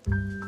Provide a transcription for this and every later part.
you.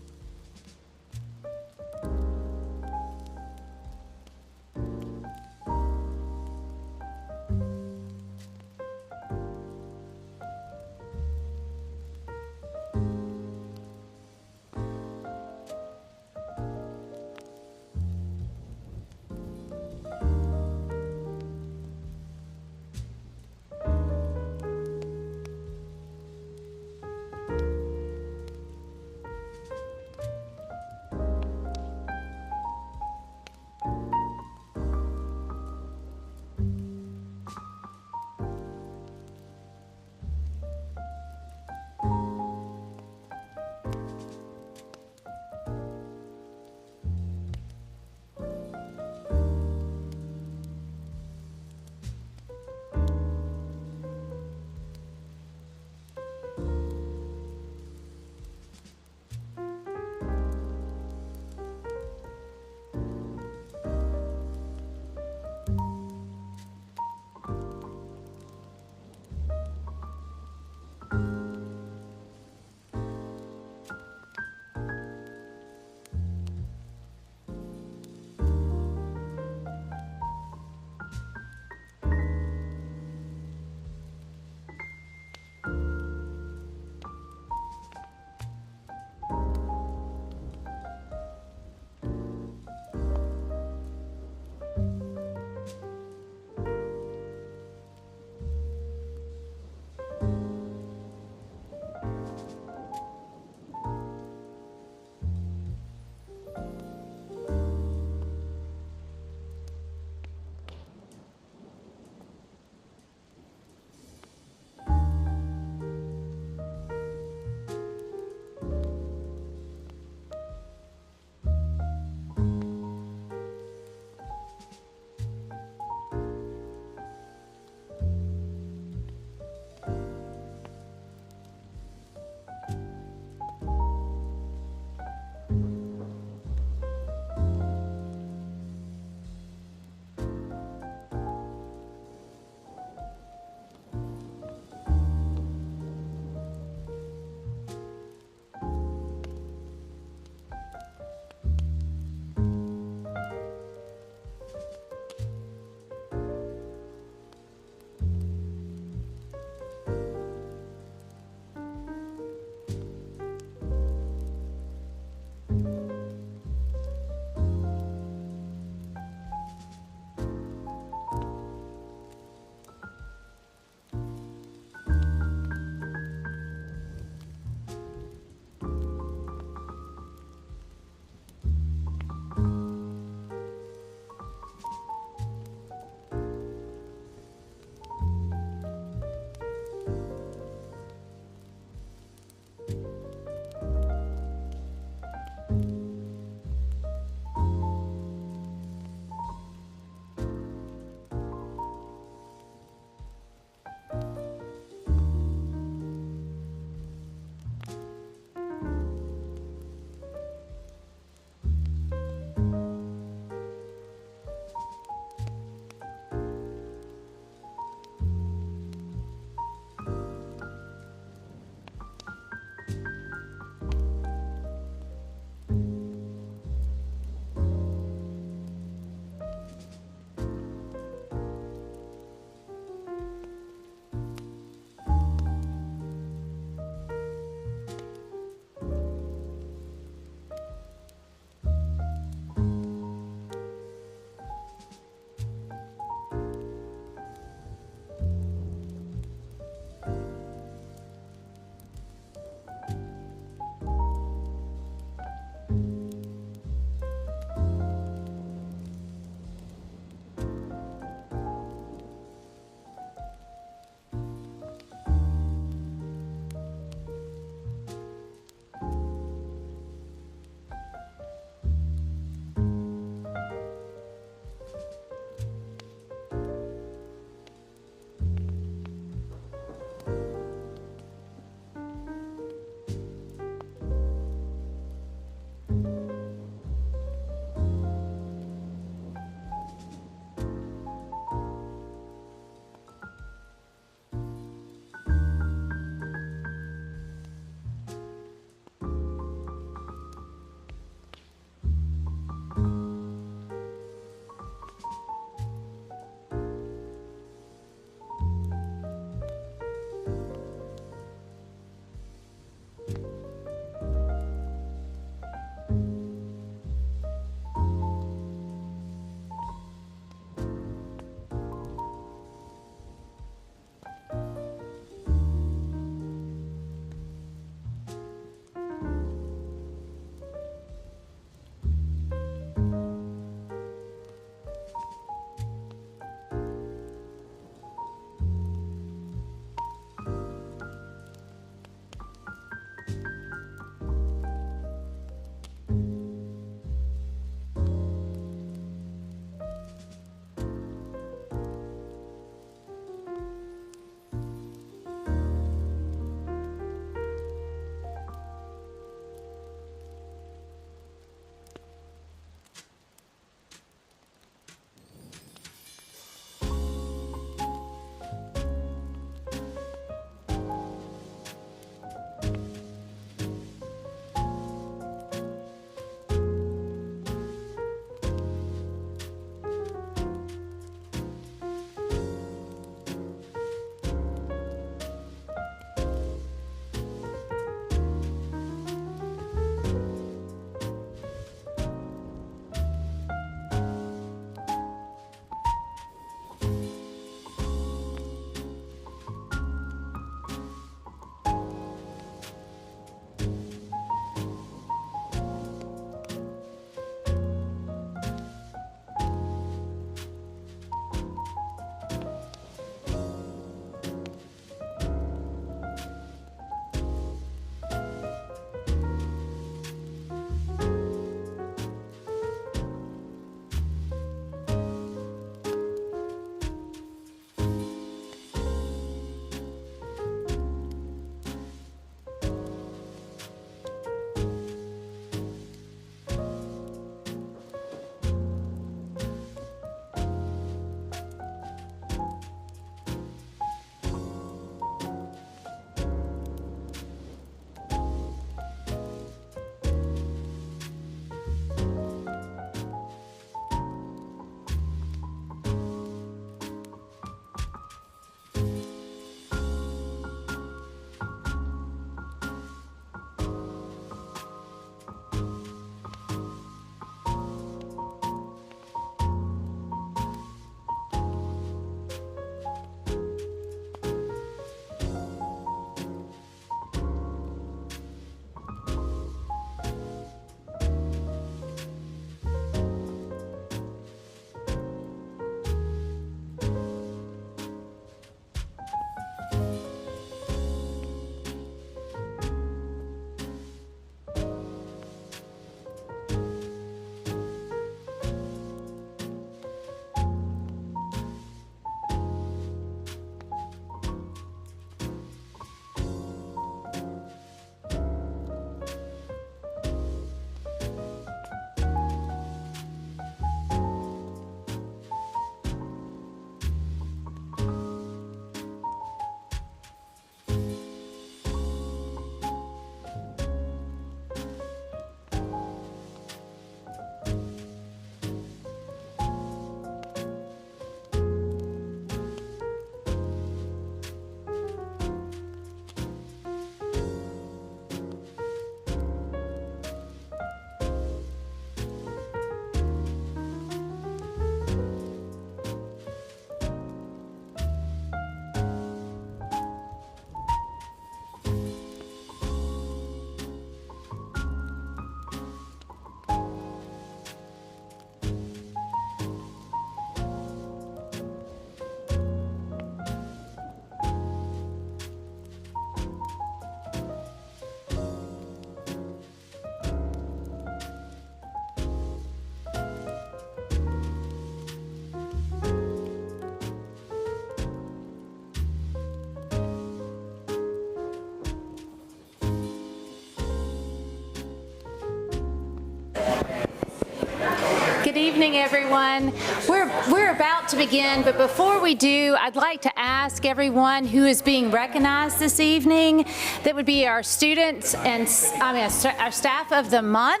evening, everyone. We're about to begin, but before we do, I'd like to ask everyone who is being recognized this evening, that would be our students and our staff of the month,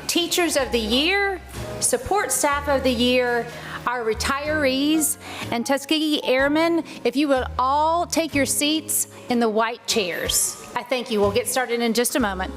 teachers of the year, support staff of the year, our retirees, and Tuskegee Airmen, if you would all take your seats in the white chairs. I thank you. We'll get started in just a moment.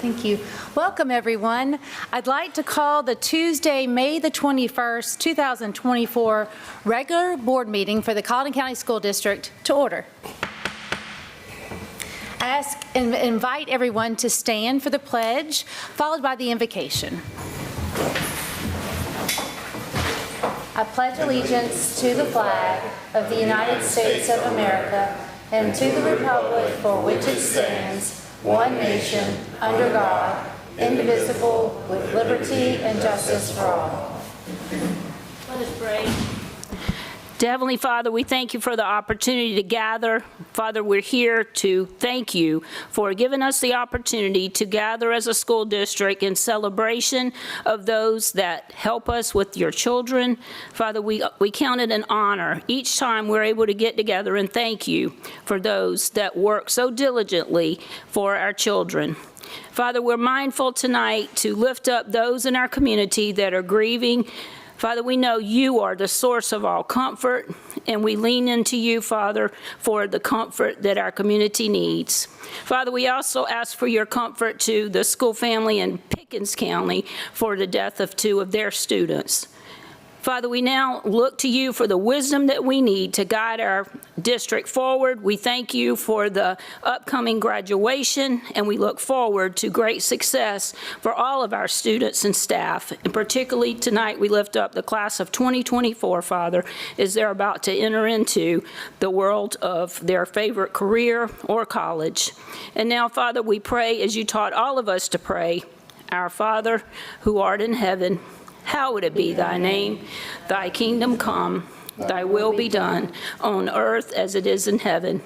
Thank you. Welcome, everyone. I'd like to call the Tuesday, May the 21st, 2024 regular board meeting for the Colleton County School District to order. I ask and invite everyone to stand for the pledge, followed by the invocation. I pledge allegiance to the flag of the United States of America and to the republic for which it stands, one nation, under God, indivisible, with liberty and justice for all. Let us pray. Dear Heavenly Father, we thank you for the opportunity to gather. Father, we're here to thank you for giving us the opportunity to gather as a school district in celebration of those that help us with your children. Father, we count it an honor each time we're able to get together and thank you for those that work so diligently for our children. Father, we're mindful tonight to lift up those in our community that are grieving Father, we know you are the source of all comfort, and we lean into you, Father, for the comfort that our community needs. Father, we also ask for your comfort to the school family in Pickens County for the death of 2 of their students. Father, we now look to you for the wisdom that we need to guide our district forward. We thank you for the upcoming graduation, and we look forward to great success for all of our students and staff. And particularly tonight, we lift up the class of 2024, Father, as they're about to enter into the world of their favorite career or college. And now, Father, we pray as you taught all of us to pray, Our Father, who art in heaven, hallowed be thy name. Thy kingdom come, thy will be done, on earth as it is in heaven.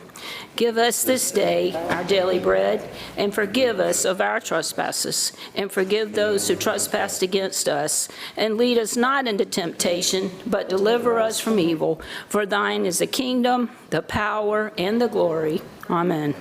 Give us this day our daily bread, and forgive us of our trespasses, and forgive those who trespass against us. And lead us not into temptation, but deliver us from evil. For thine is the kingdom, the power, and the glory. Amen.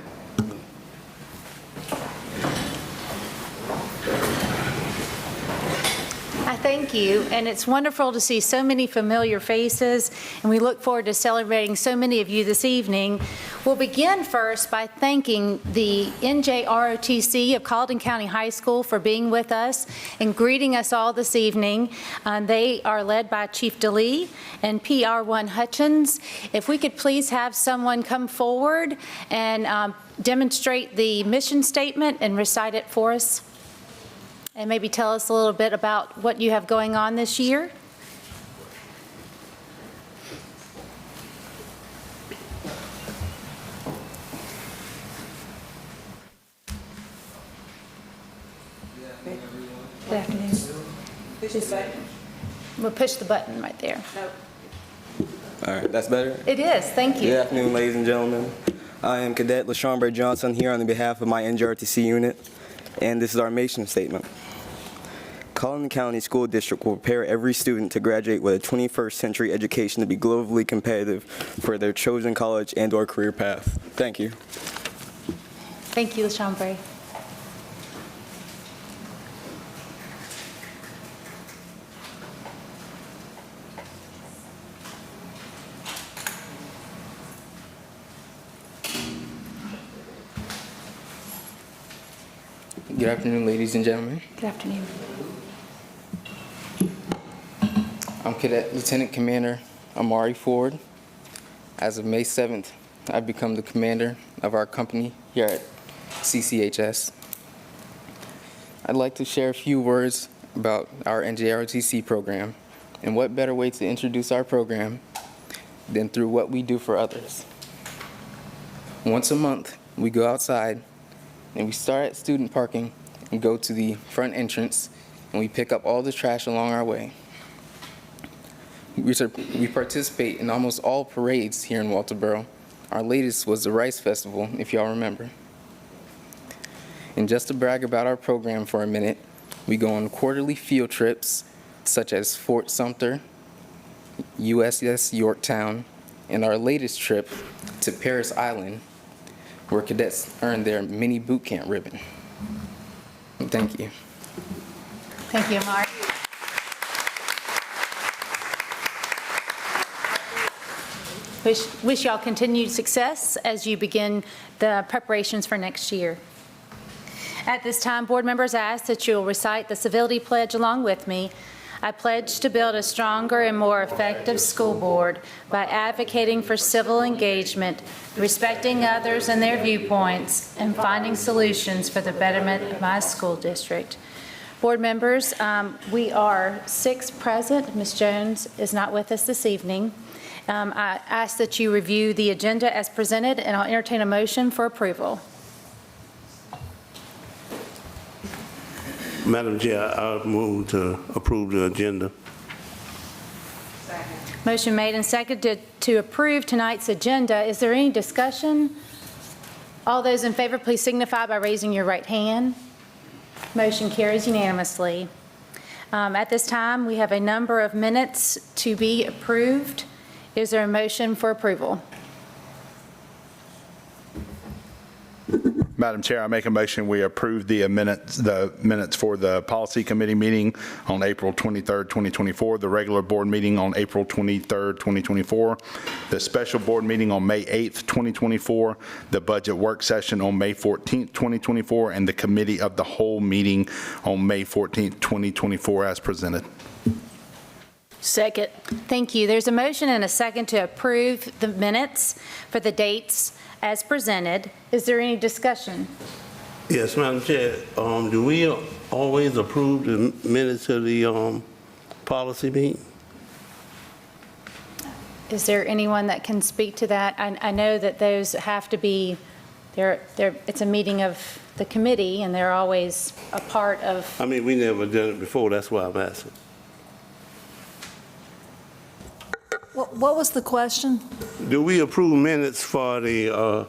Thank you, and it's wonderful to see so many familiar faces, and we look forward to celebrating so many of you this evening. We'll begin first by thanking the NJROTC of Colleton County High School for being with us and greeting us all this evening. They are led by Chief DeLee and PR1 Hutchins. If we could please have someone come forward and demonstrate the mission statement and recite it for us. And maybe tell us a little bit about what you have going on this year. Good afternoon. Push the button. We'll push the button right there. All right, that's better? It is, thank you. Good afternoon, ladies and gentlemen. I am Cadet LaShawn Johnson here on behalf of my NJROTC unit, and this is our mission statement. Colleton County School District will prepare every student to graduate with a 21st century education to be globally competitive for their chosen college and/or career path. Thank you. Thank you, LaChambre. Good afternoon, ladies and gentlemen. Good afternoon. I'm Cadet Lieutenant Commander Amari Ford. As of May 7th, I've become the commander of our company here at CCHS. I'd like to share a few words about our NJROTC program, and what better way to introduce our program than through what we do for others. Once a month, we go outside and we start at student parking and go to the front entrance, and we pick up all the trash along our way. We participate in almost all parades here in Walterboro. Our latest was the Rice Festival, if y'all remember. And just to brag about our program for a minute, we go on quarterly field trips such as Fort Sumter, USS Yorktown, and our latest trip to Parris Island, where cadets earn their mini boot camp ribbon. Thank you. Thank you, Amari. Wish y'all continued success as you begin the preparations for next year. At this time, board members, I ask that you'll recite the civility pledge along with me. I pledge to build a stronger and more effective school board by advocating for civil engagement, respecting others and their viewpoints, and finding solutions for the betterment of my school district. Board members, we are 6 present. Ms. Jones is not with us this evening. I ask that you review the agenda as presented, and I'll entertain a motion for approval. Madam Chair, I move to approve the agenda. Motion made and seconded to approve tonight's agenda. Is there any discussion? All those in favor, please signify by raising your right hand. Motion carries unanimously. At this time, we have a number of minutes to be approved. Is there a motion for approval? Madam Chair, I make a motion we approve the minutes for the Policy Committee meeting on April 23rd, 2024, the regular board meeting on April 23rd, 2024, the special board meeting on May 8th, 2024, the budget work session on May 14th, 2024, and the committee of the whole meeting on May 14th, 2024 as presented. Second. Thank you. There's a motion and a second to approve the minutes for the dates as presented. Is there any discussion? Yes, Madam Chair, do we always approve the minutes of the policy meeting? Is there anyone that can speak to that? I know that those have to be, it's a meeting of the committee, and they're always a part of. I mean, we never done it before, that's why I'm asking. What was the question? Do we approve minutes for the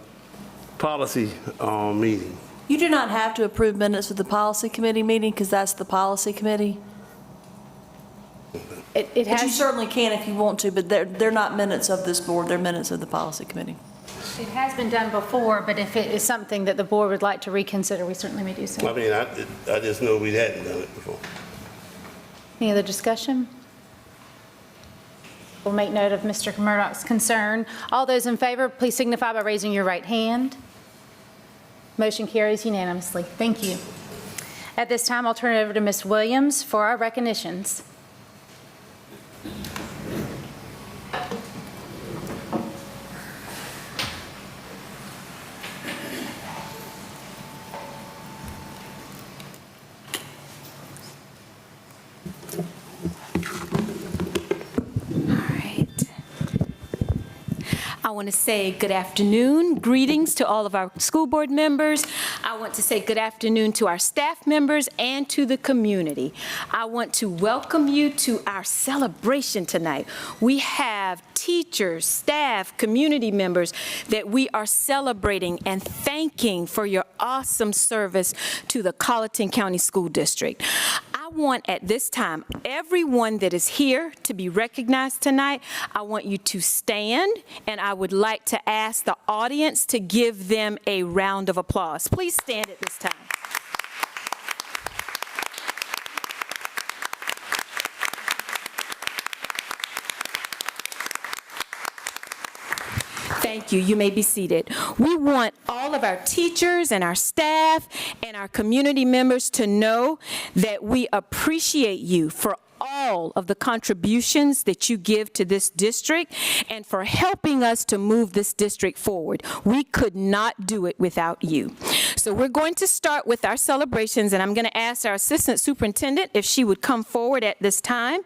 policy meeting? You do not have to approve minutes of the policy committee meeting because that's the policy committee. It But you has, certainly can if you want to, but they're not minutes of this board, they're minutes of the policy committee. it has been done before, but if it is something that the board would like to reconsider, we certainly may do I so. mean, I just know we hadn't done it before. Any other discussion? We'll make note of Mr. Murdoch's concern. All those in favor, please signify by raising your right hand. Motion carries unanimously. Thank you. At this time, I'll turn it over to Ms. Williams for our recognitions. I want to say good afternoon, greetings to all of our school board members. I want to say good afternoon to our staff members and to the community. I want to welcome you to our celebration tonight. We have teachers, staff, community members that we are celebrating and thanking for your awesome service to the Colleton County School District. I want at this time everyone that is here to be recognized tonight. I want you to stand, and I would like to ask the audience to give them a round of applause. Please stand at this time. Thank you. You may be seated. We want all of our teachers and our staff and our community members to know that we appreciate you for all of the contributions that you give to this district and for helping us to move this district forward. We could not do it without you. So we're going to start with our celebrations, and I'm going to ask our assistant superintendent if she would come forward at this time.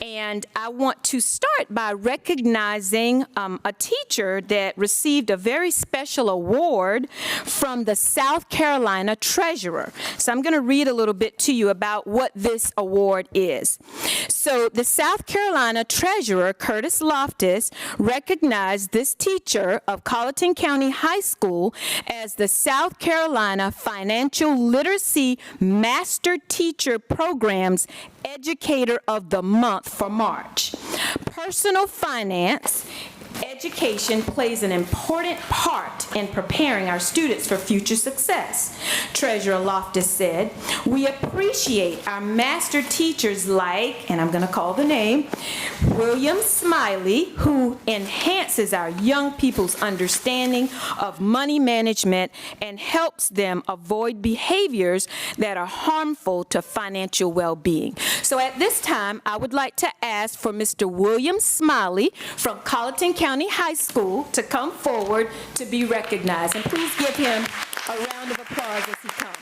And I want to start by recognizing a teacher that received a very special award from the South Carolina Treasurer. So I'm going to read a little bit to you about what this award is. So the South Carolina Treasurer, Curtis Loftus, recognized this teacher of Colleton County High School as the South Carolina Financial Literacy Master Teacher Program's Educator of the Month for March. Personal finance education plays an important part in preparing our students for future success. Treasurer Loftus said, "We appreciate our master teachers like," and I'm going to call the name, "William Smiley, who enhances our young people's understanding of money management and helps them avoid behaviors that are harmful to financial well-being." So at this time, I would like to ask for Mr. William Smiley from Colleton County High School to come forward to be recognized. And please give him a round of applause as he comes.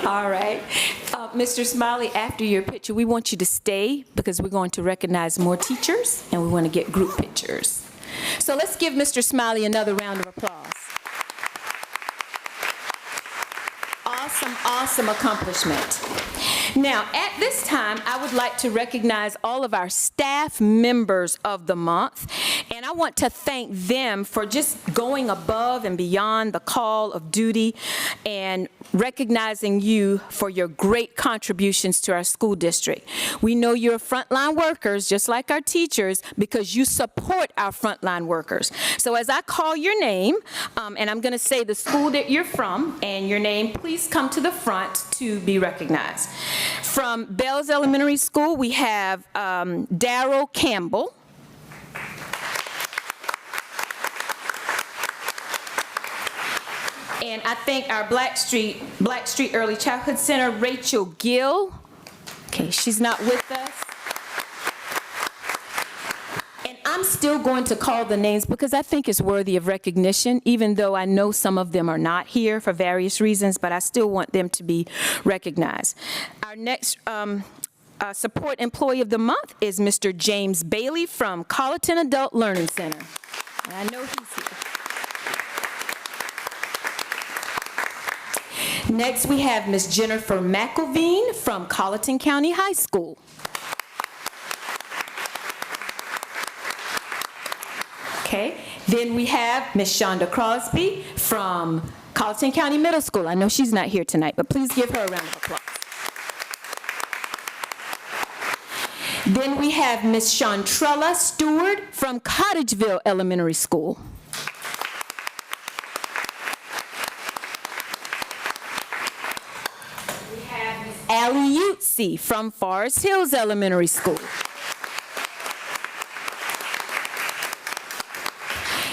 All right. Mr. Smiley, after your picture, we want you to stay because we're going to recognize more teachers and we want to get group pictures. So let's give Mr. Smiley another round of applause. awesome accomplishment. Now, at this time, I would like to recognize all of our staff members of the month, and I want to thank them for just going above and beyond the call of duty and recognizing you for your great contributions to our school district. We know you're frontline workers, just like our teachers, because you support our frontline workers. So as I call your name, and I'm going to say the school that you're from and your name, please come to the front to be recognized. From Bells Elementary School, we have Darryl Campbell. And I think our Blackstreet Early Childhood Center, Rachel Gill. Okay, she's not with us. And I'm still going to call the names because I think it's worthy of recognition, even though I know some of them are not here for various reasons, but I still want them to be recognized. Our next support employee of the month is Mr. James Bailey from Colleton Adult Learning Center. And I know he's here. Next, we have Ms. Jennifer McElveen from Colleton County High School. Okay, then we have Ms. Shonda Crosby from Colleton County Middle School. I know she's not here tonight, but please give her a round of applause. Then we have Ms. Chantrella Stewart from Cottageville Elementary School. Allie Utsi from Forest Hills Elementary School.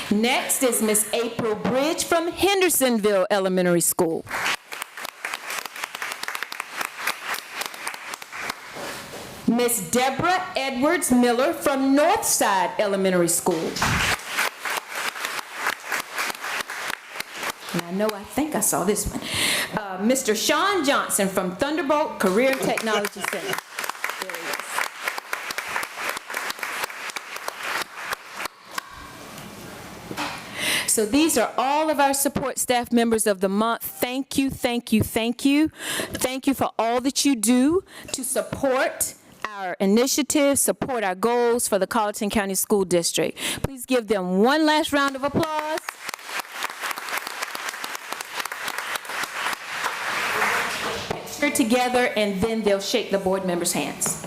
Next is Miss April Bridge from Hendersonville Elementary School. Miss Deborah Edwards Miller from Northside Elementary School. And I think I saw this one. Mr. Sean Johnson from Thunderbolt Career Technology Center. There he is. So these are all of our support staff members of the month. Thank you, thank you, thank you. Thank you for all that you do to support our initiatives, support our goals for the Colleton County School District. Please give them one last round of applause. Together, and then they'll shake the board members' hands.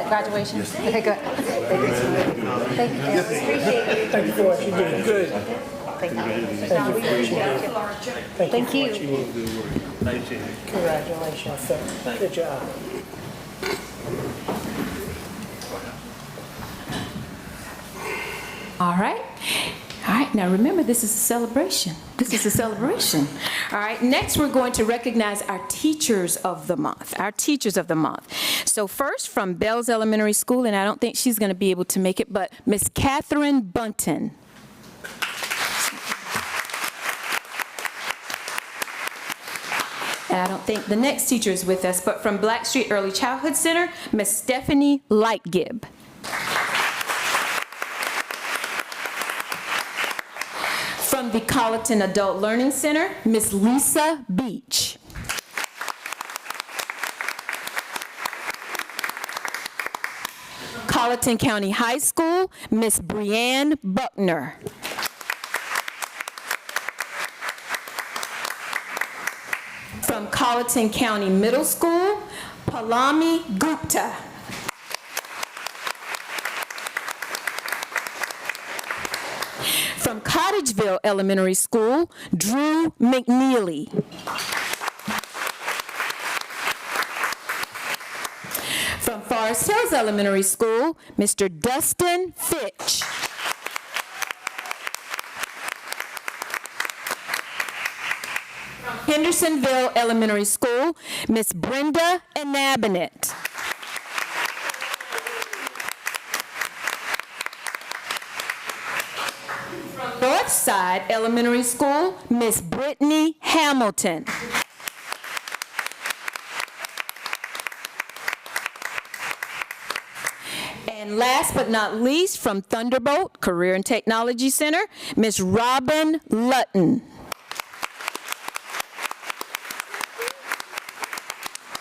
Graduation. Okay, good. Thank you. Appreciate it. Thank you for what you did. Good. Thank you. Thank you. Congratulations, sir. Good job. All right. All right, now remember, this is a celebration. This is a celebration. All right, next we're going to recognize our teachers of the month, our teachers of the month. So first, from Bells Elementary School, and I don't think she's going to be able to make it, but Miss Catherine Bunton. And I don't think the next teacher is with us, but from Blackstreet Early Childhood Center, Miss Stephanie Lightgib. From the Colleton Adult Learning Center, Miss Lisa Beach. Colleton County High School, Miss Brianne Buckner. From Colleton County Middle School, Palami Gupta. From Cottageville Elementary School, Drew McNeely. From Forest Hills Elementary School, Mr. Dustin Fitch. From Hendersonville Elementary School, Miss Brenda Anabinet. Northside Elementary School, Miss Brittany Hamilton. And last but not least, from Thunderbolt Career and Technology Center, Miss Robin Lutton.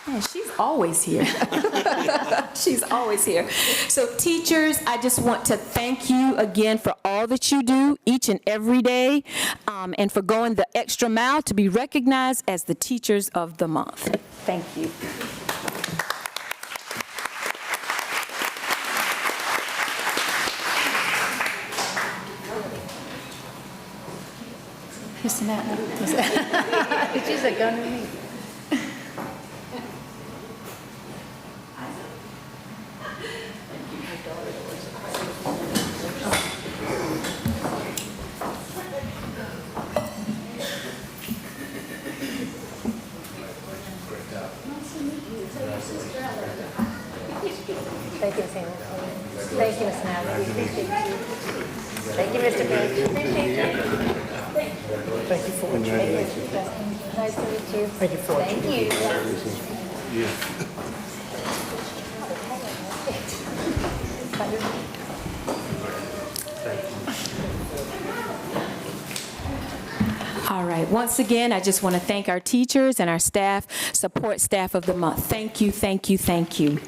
Man, she's always here. She's always here. So teachers, I just want to thank you again for all that you do each and every day, and for going the extra mile to be recognized as the Teachers of the Month. Thank you. Mr. Knapp. She's like, go to me. Thank you, Sam. Thank you, Mr. Knapp. We appreciate you. Thank you, Mr. Page. Appreciate you. Thank you for what you Thank did. you. Nice to meet you. Thank you for what you Thank you. All right, once again, I just want to thank our teachers and our staff, support staff of the month. Thank you, thank you, thank you.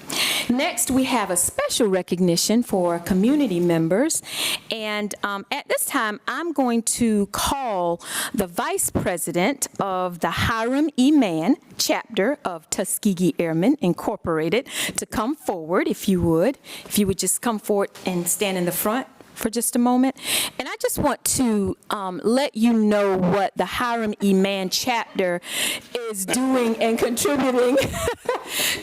Next, we have a special recognition for community members. And at this time, I'm going to call the Vice President of the Hiram E. Mann chapter of Tuskegee Airmen Incorporated to come forward, if you would. If you would just come forward and stand in the front for just a moment. And I just want to let you know what the Hiram E. Mann chapter is doing and contributing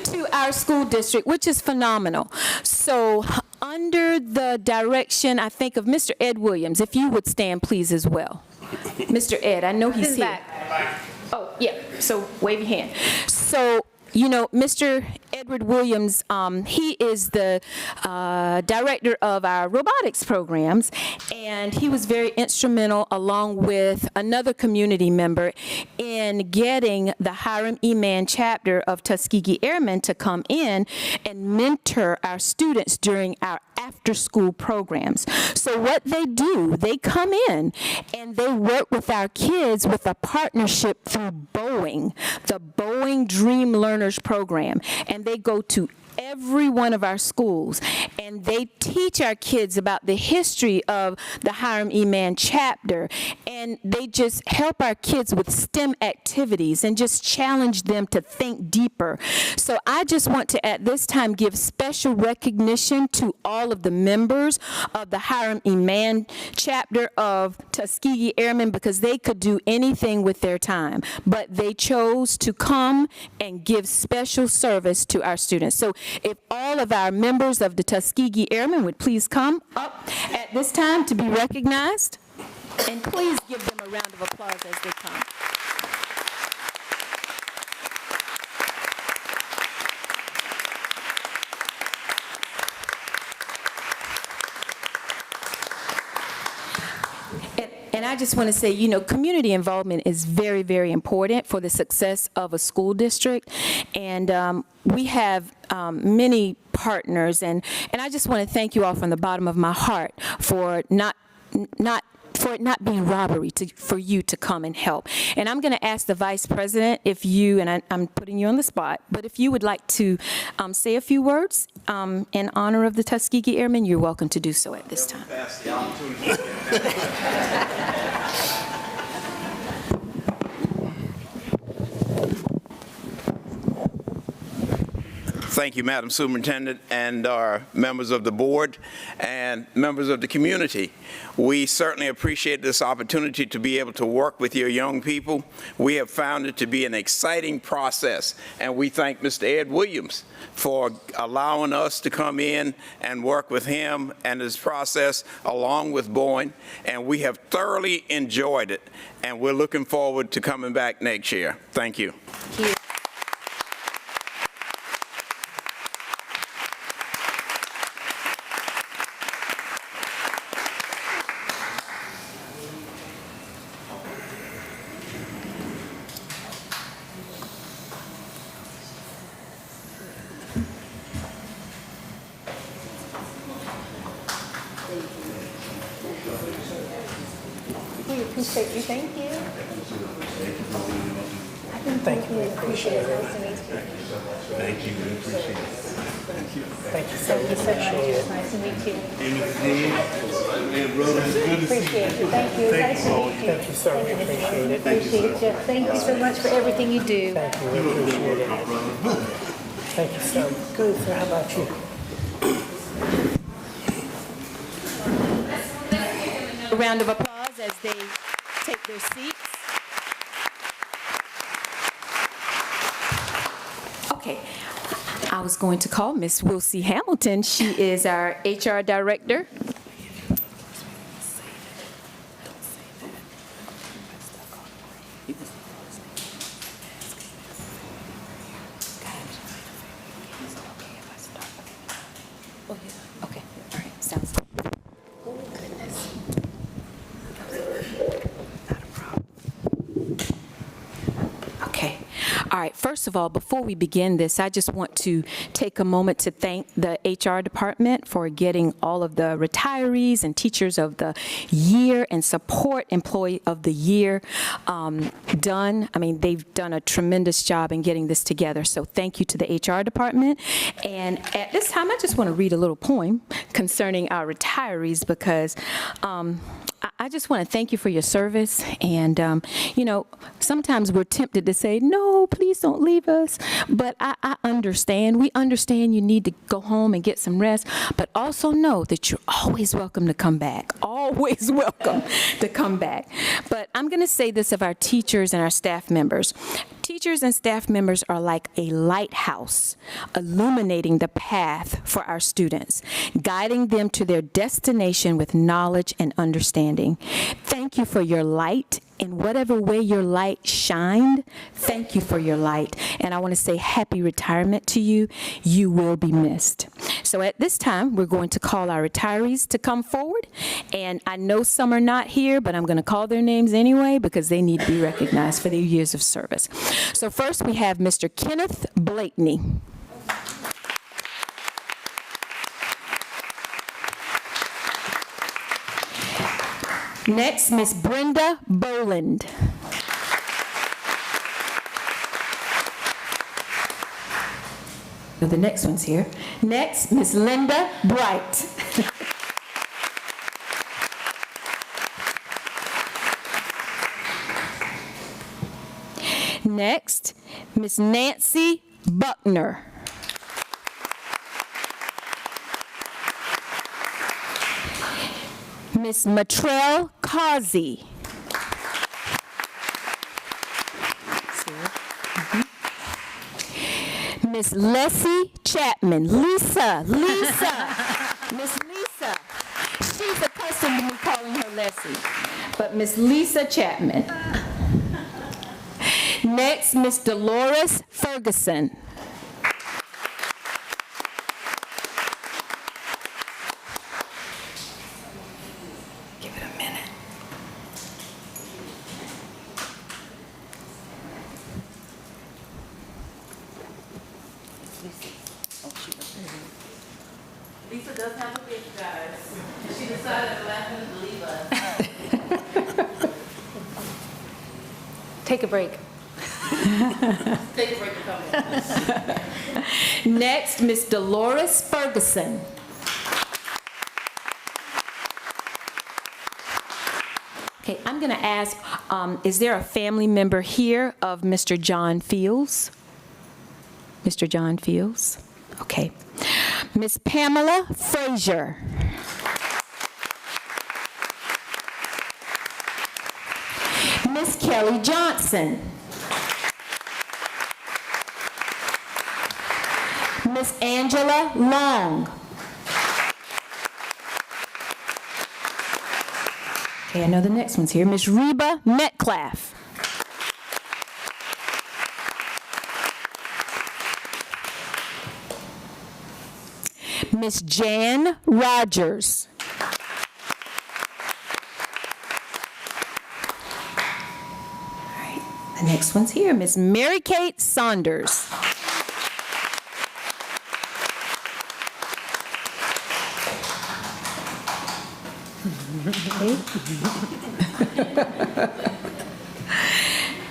to our school district, which is phenomenal. So under the direction, I think, of Mr. Ed Williams, if you would stand, please, as well. Mr. Ed, I know he's here. Oh, yeah, so wave your hand. So, you know, Mr. Edward Williams, he is the director of our robotics programs, and he was very instrumental, along with another community member, in getting the Hiram E. Mann chapter of Tuskegee Airmen to come in and mentor our students during our after-school programs. So what they do, they come in and they work with our kids with a partnership through Boeing, the Boeing Dream Learners Program, and they go to every one of our schools, and they teach our kids about the history of the Hiram E. Mann chapter, and they just help our kids with STEM activities and just challenge them to think deeper. So I just want to, at this time, give special recognition to all of the members of the Hiram E. Mann chapter of Tuskegee Airmen, because they could do anything with their time, but they chose to come and give special service to our students. So if all of our members of the Tuskegee Airmen would please come up at this time to be recognized, and please give them a round of applause as they come. And I just want to say, you know, community involvement is very, very important for the success of a school district. And we have many partners, and I just want to thank you all from the bottom of my heart for for it not being robbery for you to come and help. And I'm going to ask the Vice President if you, and I'm putting you on the spot, but if you would like to say a few words in honor of the Tuskegee Airmen, you're welcome to do so at this time. Thank you, Madam Superintendent, and our members of the board and members of the community. We certainly appreciate this opportunity to be able to work with your young people. We have found it to be an exciting process, and we thank Mr. Ed Williams for allowing us to come in and work with him and his process along with Boeing, and we have thoroughly enjoyed it, and we're looking forward to coming back next year. Thank you. Thank you. Appreciate you. Thank you. Thank you. Appreciate it. Nice to meet you. Thank you, we appreciate it. Thank you so much. Nice to meet you. Hey, brother, it's good to see you. Appreciate you. Thank you. Nice to meet you. Thank you, sir. We appreciate it. Appreciate you. Thank you so much for everything you do. Thank you. We appreciate it. Thank you, sir. Good, sir. How about you? A round of applause as they take their seats. Okay, I was going to call Miss Wilcie Hamilton. She is our HR Director. Okay, all right, sounds good. Okay. All right. First of all, before we begin this, I just want to take a moment to thank the HR department for getting all of the retirees and teachers of the year and support employee of the year done. I mean, they've done a tremendous job in getting this together. So thank you to the HR department. And at this time, I just want to read a little poem concerning our retirees because I just want to thank you for your service. And, you know, sometimes we're tempted to say, no, please don't leave us. But I understand. We understand you need to go home and get some rest. But also know that you're always welcome to come back. Always welcome to come back. But I'm going to say this of our teachers and our staff members. Teachers and staff members are like a lighthouse, illuminating the path for our students, guiding them to their destination with knowledge and understanding. Thank you for your light. In whatever way your light shined, thank you for your light. And I want to say happy retirement to you. You will be missed. So at this time, we're going to call our retirees to come forward. And I know some are not here, but I'm going to call their names anyway because they need to be recognized for their years of service. So first we have Mr. Kenneth Blakeney. Next, Miss Brenda Boland. The next one's here. Next, Miss Linda Bright. Next, Miss Nancy Buckner. Miss Matrell Causey. Miss Leslie Chapman. Lisa. Miss Lisa. She's accustomed to me calling her Leslie. But Miss Lisa Chapman. Next, Miss Dolores Ferguson. Give it a minute. Lisa does have a big guys. She decided at the last minute to leave us. Take a break. Take a break and come back. Next, Miss Dolores Ferguson. Okay, I'm going to ask, is there a family member here of Mr. John Fields? Mr. John Fields? Okay. Miss Pamela Frazier. Miss Kelly Johnson. Miss Angela Long. Okay, I know the next one's here. Miss Reba Metcalf. Miss Jan Rogers. All right, the next one's here. Miss Mary Kate Saunders.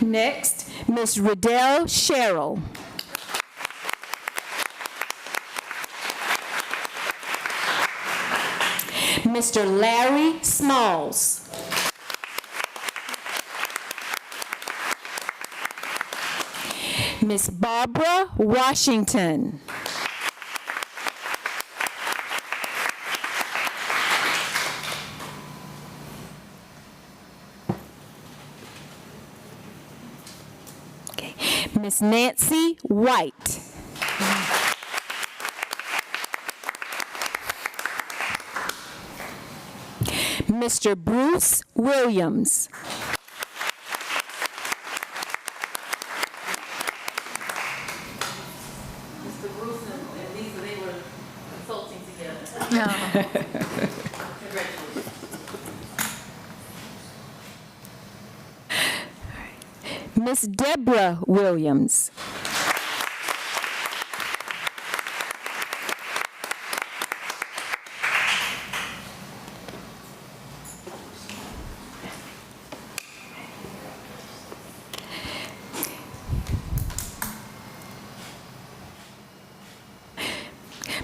Next, Ms. Riddell Sherrill. Mr. Larry Smalls. Miss Barbara Washington. Okay. Miss Nancy White. Mr. Bruce Williams. Mr. Bruce and Lisa, they were consulting together. Congratulations. Miss Deborah Williams.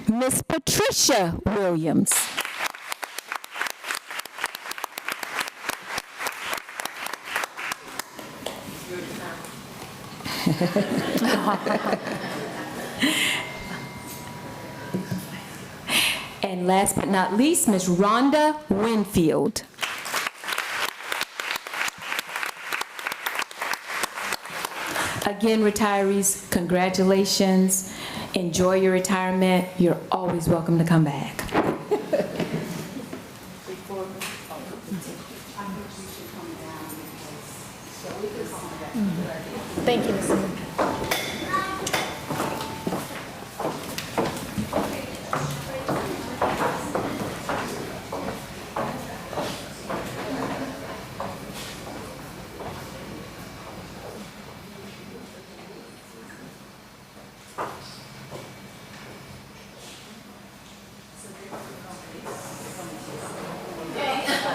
Miss Patricia Williams. And last but not least, Miss Rhonda Winfield. Again, retirees, congratulations. Enjoy your retirement. You're always welcome to come back. Thank you, Ms.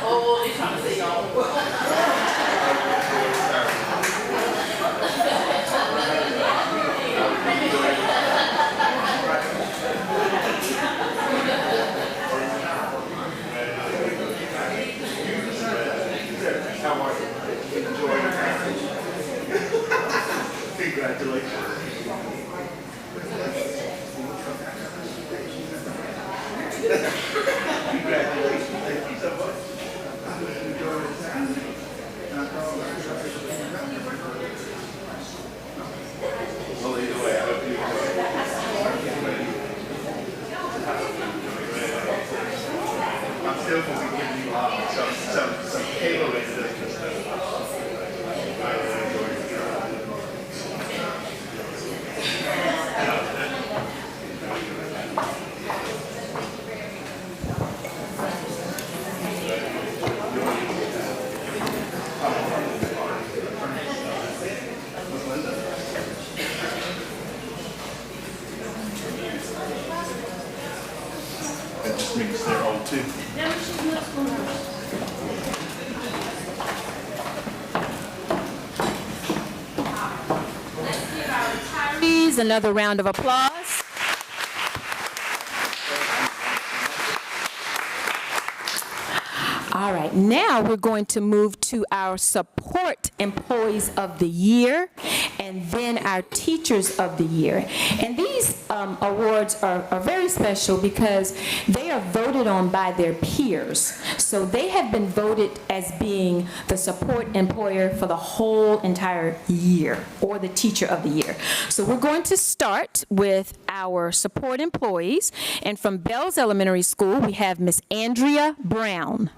Oh, they trying to say y'all. Please, another round of applause. All right, now we're going to move to our Support Employees of the Year and then our Teachers of the Year. And these awards are very special because they are voted on by their peers. So they have been voted as being the support employer for the whole entire year, or the Teacher of the Year. So we're going to start with our support employees. And from Bells Elementary School, we have Miss Andrea Brown.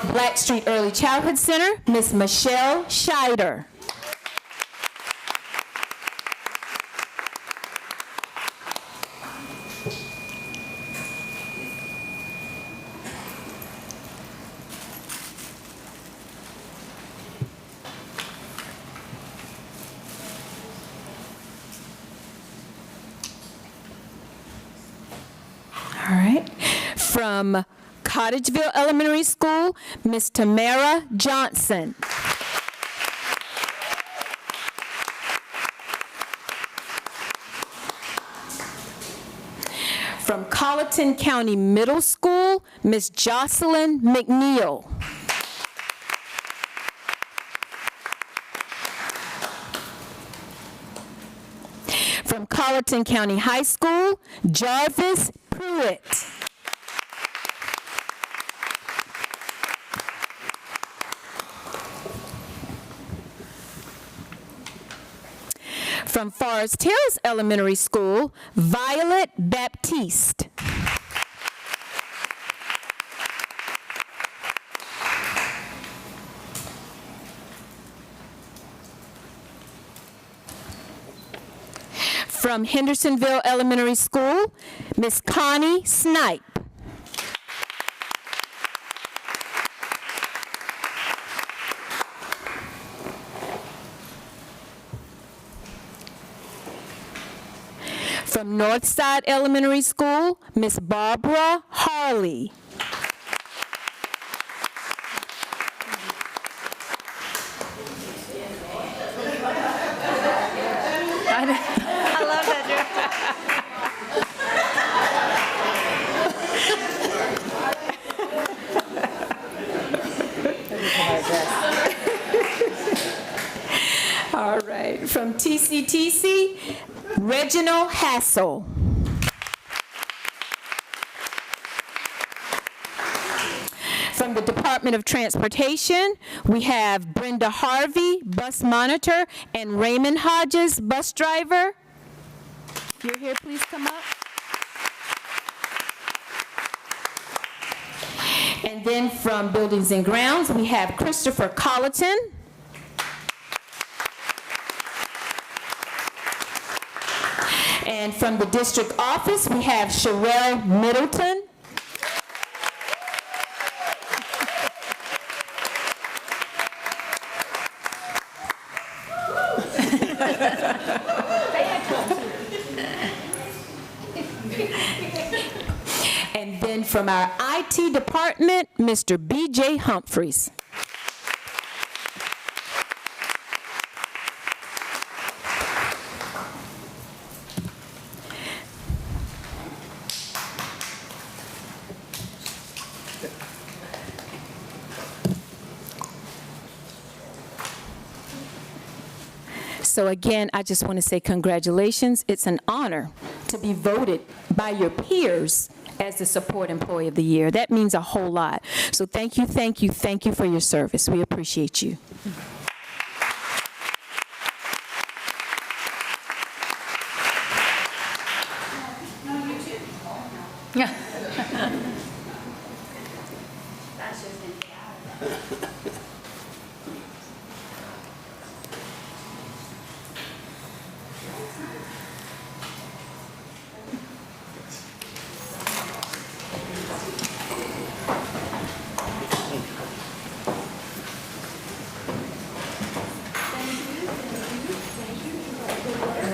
Blackstreet Early Childhood Center, Miss Michelle Scheider. From Cottageville Elementary School, Ms. Tamara Johnson. From Colleton County Middle School, Ms. Jocelyn McNeil. From Colleton County High School, Jarvis Pruitt. From Forest Hills Elementary School, Violet Baptiste. From Hendersonville Elementary School, Miss Connie Snipe. From Northside Elementary School, Miss Barbara Harley. I love that. All right, from TCTC, Reginald Hassel. From the Department of Transportation, we have Brenda Harvey, bus monitor, and Raymond Hodges, bus driver. If you're here, please come up. And then from Buildings and Grounds, we have Christopher Colleton. And from the district office, we have Sherelle Middleton. And then from our IT department, Mr. B.J. Humphreys. So again, I just want to say congratulations. It's an honor to be voted by your peers as the Support Employee of the Year. That means a whole lot. So thank you, thank you, thank you for your service. We appreciate you.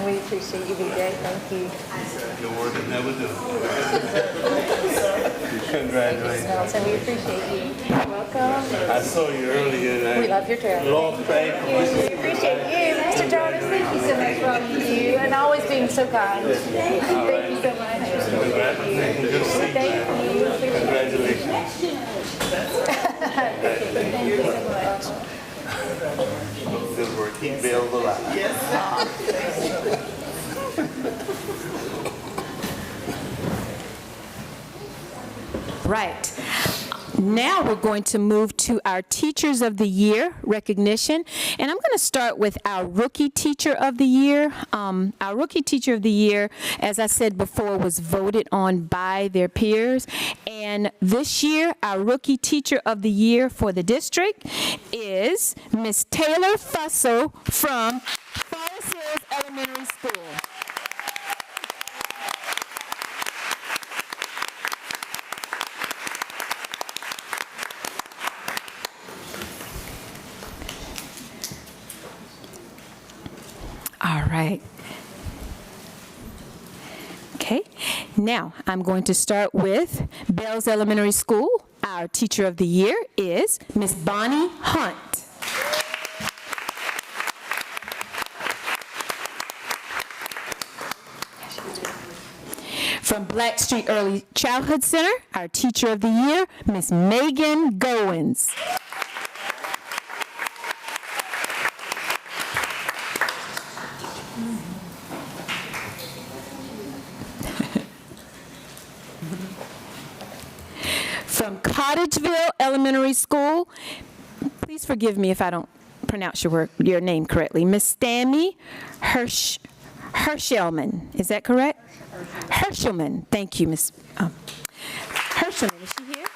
We appreciate you, BJ. Thank you. Your work is never done. Congratulations. Nelson, we appreciate you. Welcome. I saw you earlier and We love your trail. Lord, thank you. We appreciate you. Mr. Jarvis, thank you so much for all you do and always being so kind. Thank you so much. Congratulations. Good to see you. Thank you. Congratulations. Thank you so much. Good work. Keep Bill alive. Yes. Right. Now we're going to move to our Teachers of the Year recognition. And I'm going to start with our Rookie Teacher of the Year. Our Rookie Teacher of the Year, as I said before, was voted on by their peers. And this year, our Rookie Teacher of the Year for the district is Miss Taylor Fussell from Forest Hills Elementary School. All right. Okay. Now, I'm going to start with Bells Elementary School. Our Teacher of the Year is Miss Bonnie Hunt. From Blackstreet Early Childhood Center, our Teacher of the Year, Miss Megan Goins. From Cottageville Elementary School, please forgive me if I don't pronounce your name correctly, Miss Stammy Hershelman. Is that correct? Hershelman. Thank you, Miss Hershelman. Is she here?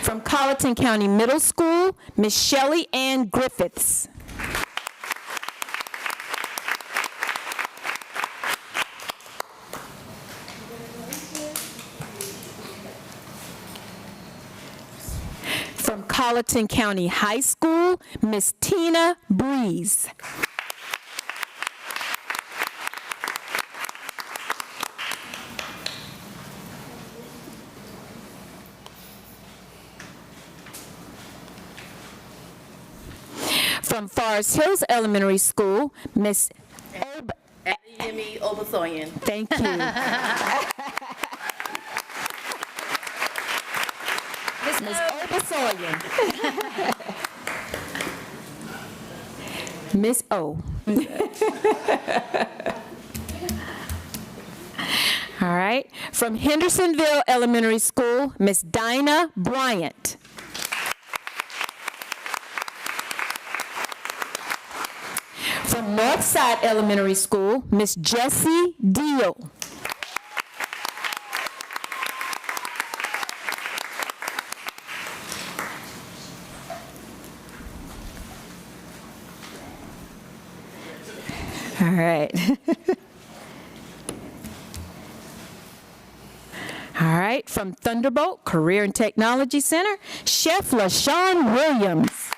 From Colleton County Middle School, Miss Shelley Ann Griffiths. From Colleton County High School, Miss Tina Breeze. From Forest Hills Elementary School, Miss Yemi Obasoyan. Thank you. Miss Obasoyan. Miss O. All right. From Hendersonville Elementary School, Miss Dinah Bryant. From Northside Elementary School, Miss Jessie Deal. All right. All right, from Thunderbolt Career and Technology Center, Chef LaShawn Williams.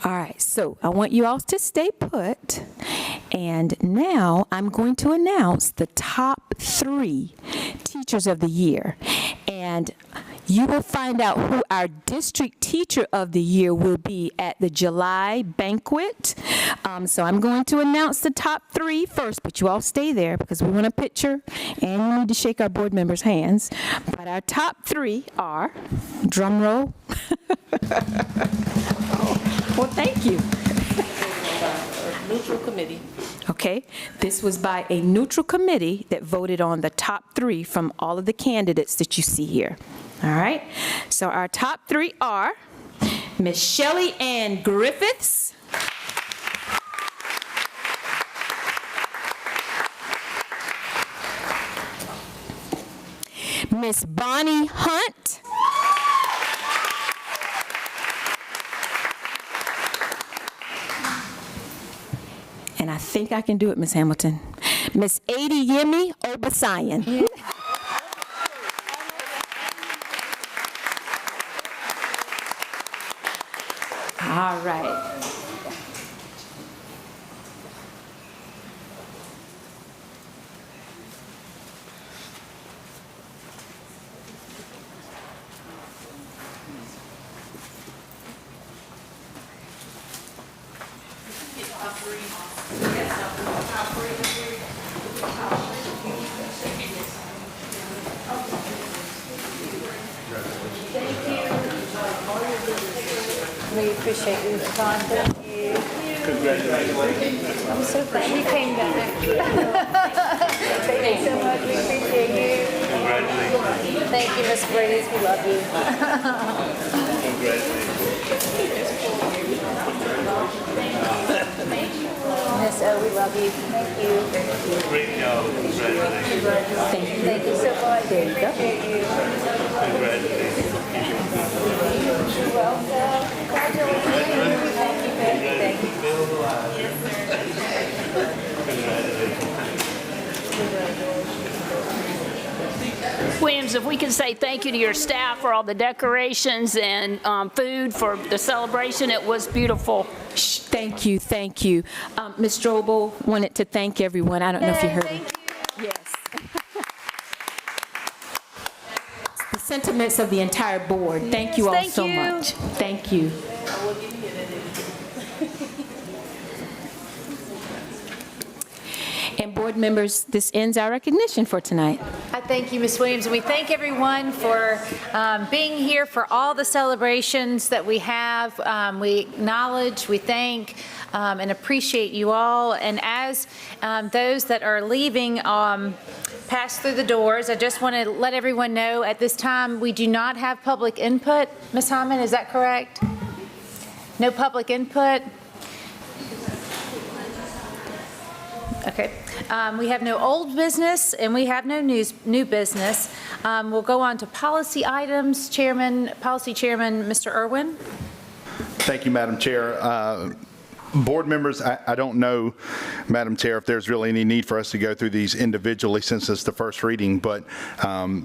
All right, so I want you all to stay put. And now I'm going to announce the top 3 Teachers of the Year. And you will find out who our District Teacher of the Year will be at the July banquet. So I'm going to announce the top 3 first, but you all stay there because we want a picture and we need to shake our board members' hands. But our top 3 are, drum roll. Well, thank you. Neutral committee. Okay, this was by a neutral committee that voted on the top 3 from all of the candidates that you see here. All right, so our top 3 are Miss Shelley Ann Griffiths, Miss Bonnie Hunt, and I think I can do it, Miss Hamilton, Miss Adeyemi Obasoyan. All right. We appreciate you, Ron. Thank you. Congratulations. I'm so glad you came back. Thank you so much. We appreciate you. Congratulations. Thank you, Miss Breeze. We love you. Miss O, we love you. Thank you. Great job. Congratulations. Thank you so much. There you go. Appreciate you. Congratulations. You're welcome. Congratulations. Thank you. Thank you. Congratulations. Williams, if we can say thank you to your staff for all the decorations and food for the celebration, it was beautiful. Thank you, thank you. Ms. Strobel wanted to thank everyone. I don't know if you heard me. Yes. The sentiments of the entire board. Thank you all Thank so you. much. Thank you. And board members, this ends our recognition for tonight. I thank you, Ms. Williams, and we thank everyone for being here for all the celebrations that we have. We acknowledge, we thank, and appreciate you all. And as those that are leaving pass through the doors, I just want to let everyone know at this time we do not have public input. Ms. Hyman, is that correct? No public input? Okay. We have no old business and we have no new business. We'll go on to policy items. Policy Chairman, Mr. Irwin. Thank you, Madam Chair. Board members, I don't know, Madam Chair, if there's really any need for us to go through these individually since it's the first reading, but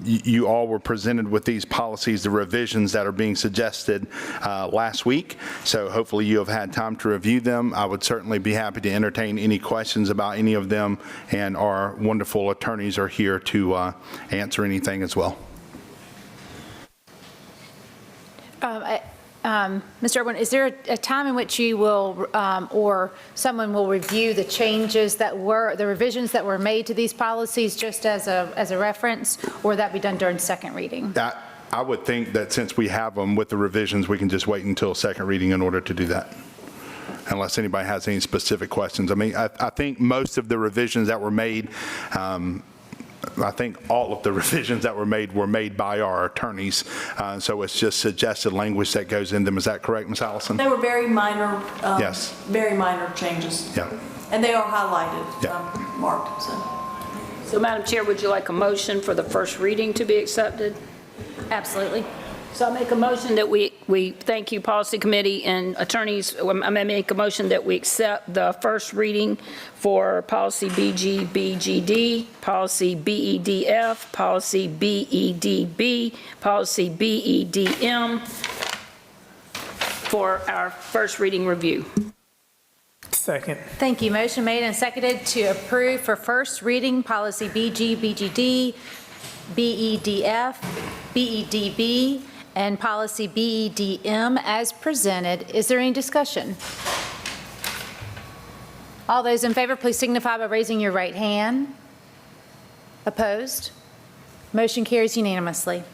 you all were presented with these policies, the revisions that are being suggested last week, so hopefully you have had time to review them. I would certainly be happy to entertain any questions about any of them, and our wonderful attorneys are here to answer anything as well. Mr. Irwin, is there a time in which you will, or someone will review the changes that were, the revisions that were made to these policies just as a reference, or would that be done during second reading? I would think that since we have them with the revisions, we can just wait until second reading in order to do that, unless anybody has any specific questions. I mean, I think most of the revisions that were made, I think all of the revisions that were made by our attorneys, so it's just suggested language that goes in them. Is that correct, Ms. Allison? They were very minor, Yes. very minor changes. Yeah. And they are highlighted, Yeah. marked, so. So, Madam Chair, would you like a motion for the first reading to be accepted? Absolutely. So I make a motion that we thank you, Policy Committee and attorneys. I make a motion that we accept the first reading for Policy BGBGD, Policy BEDF, Policy BEDB, Policy BEDM for our first reading review. Second. Thank you. Motion made and seconded to approve for first reading Policy BGBGD, BEDF, BEDB, and Policy BEDM as presented. Is there any discussion? All those in favor, please signify by raising your right hand. Opposed? Motion carries unanimously.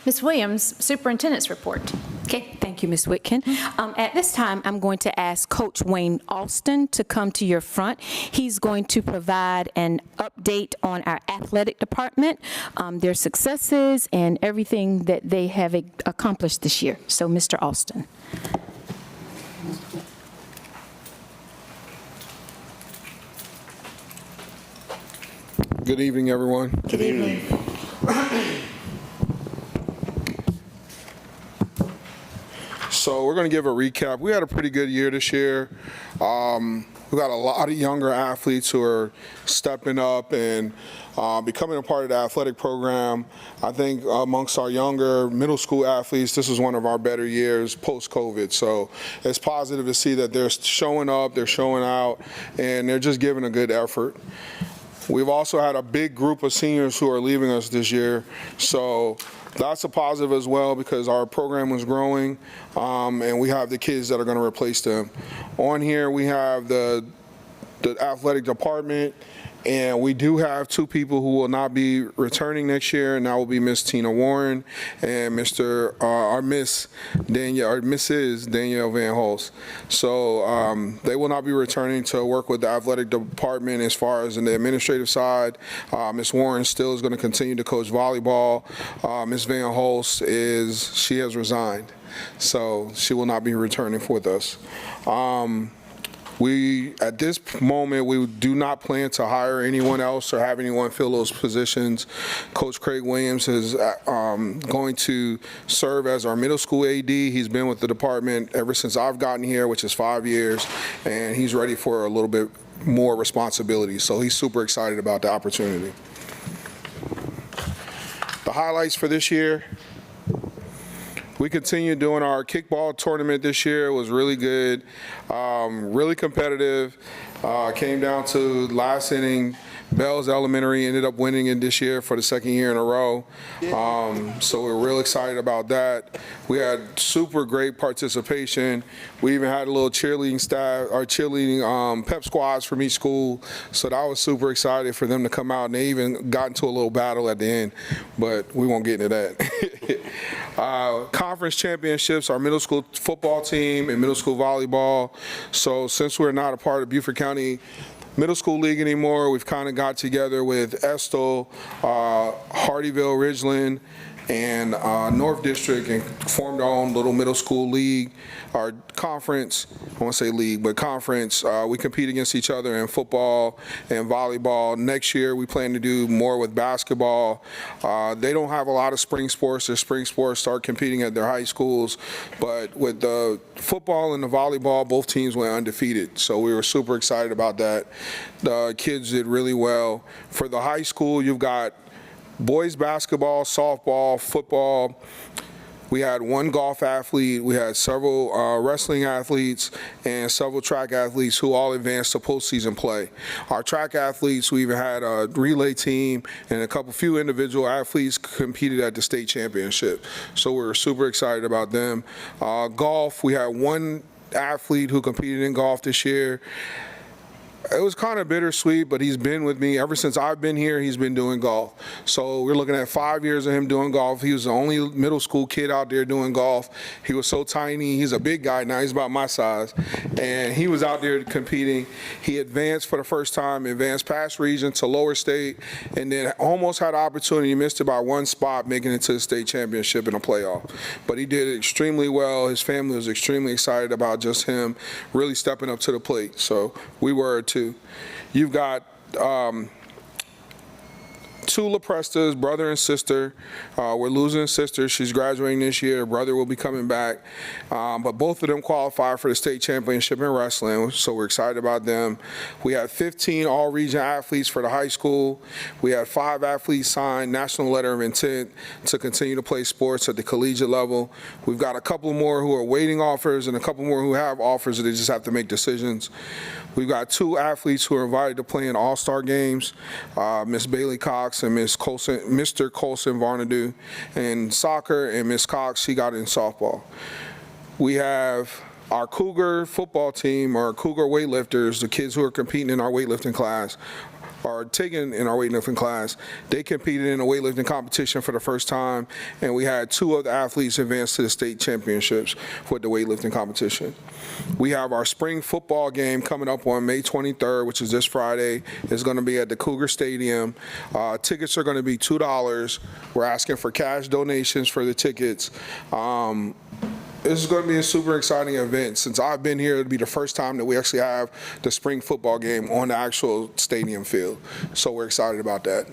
Ms. Williams, Superintendent's report. Okay, thank you, Ms. Whitkin. At this time, I'm going to ask Coach Wayne Alston to come to your front. He's going to provide an update on our athletic department, their successes, and everything that they have accomplished this year. So, Mr. Alston. Good evening, everyone. Good evening. So we're going to give a recap. We had a pretty good year this year. We got a lot of younger athletes who are stepping up and becoming a part of the athletic program. I think amongst our younger middle school athletes, this is one of our better years post-COVID. So it's positive to see that they're showing up, they're showing out, and they're just giving a good effort. We've also had a big group of seniors who are leaving us this year. So that's a positive as well because our program was growing and we have the kids that are going to replace them. On here we have the athletic department, and we do have two people who will not be returning next year, and that will be Miss Tina Warren and Mrs. Danielle Van Holst. So they will not be returning to work with the athletic department as far as in the administrative side. Miss Warren still is going to continue to coach volleyball. Miss Van Holst she has resigned, so she will not be returning with us. At this moment, we do not plan to hire anyone else or have anyone fill those positions. Coach Craig Williams is going to serve as our middle school AD. He's been with the department ever since I've gotten here, which is 5 years, and he's ready for a little bit more responsibilities. So he's super excited about the opportunity. The highlights for this year, we continued doing our kickball tournament this year. It was really good, really competitive. Came down to last inning. Bells Elementary ended up winning it this year for the second year in a row. So we're real excited about that. We had super great participation. We even had a little cheerleading staff, our cheerleading pep squads from each school. So that was super excited for them to come out, and they even got into a little battle at the end, but we won't get into that. Conference championships, our middle school football team and middle school volleyball. So since we're not a part of Beaufort County Middle School League anymore, we've kind of got together with Estill, Hardyville, Ridgeland, and North District and formed our own little middle school league, our conference. I won't say league, but conference. We compete against each other in football and volleyball. Next year, we plan to do more with basketball. They don't have a lot of spring sports. Their spring sports start competing at their high schools, but with the football and the volleyball, both teams went undefeated. So we were super excited about that. The kids did really well. For the high school, you've got boys basketball, softball, football. We had one golf athlete. We had several wrestling athletes and several track athletes who all advanced to postseason play. Our track athletes, we even had a relay team and a few individual athletes competed at the state championship. So we were super excited about them. Golf, we had one athlete who competed in golf this year. It was kind of bittersweet, but he's been with me ever since I've been here. He's been doing golf. So we're looking at 5 years of him doing golf. He was the only middle school kid out there doing golf. He was so tiny. He's a big guy now. He's about my size. And he was out there competing. He advanced for the first time, advanced past region to lower state, and then almost had an opportunity, missed it by one spot, making it to the state championship in a playoff. But he did extremely well. His family was extremely excited about just him really stepping up to the plate. So we were too. You've got two LaPrestas, brother and sister. We're losing a sister. She's graduating this year. Brother will be coming back. But both of them qualify for the state championship in wrestling, so we're excited about them. We had 15 all-region athletes for the high school. We had 5 athletes sign national letter of intent to continue to play sports at the collegiate level. We've got a couple more who are waiting offers and a couple more who have offers that they just have to make decisions. We've got 2 athletes who are invited to play in all-star games, Miss Bailey Cox and Mr. Colson Varnadu in soccer, and Miss Cox, she got in softball. We have our Cougar football team, our Cougar weightlifters, the kids who are competing in our weightlifting class, are taken in our weightlifting class. They competed in a weightlifting competition for the first time, and we had 2 of the athletes advance to the state championships for the weightlifting competition. We have our spring football game coming up on May 23rd, which is this Friday. It's going to be at the Cougar Stadium. Tickets are going to be $2. We're asking for cash donations for the tickets. This is going to be a super exciting event. Since I've been here, it'll be the first time that we actually have the spring football game on the actual stadium field. So we're excited about that.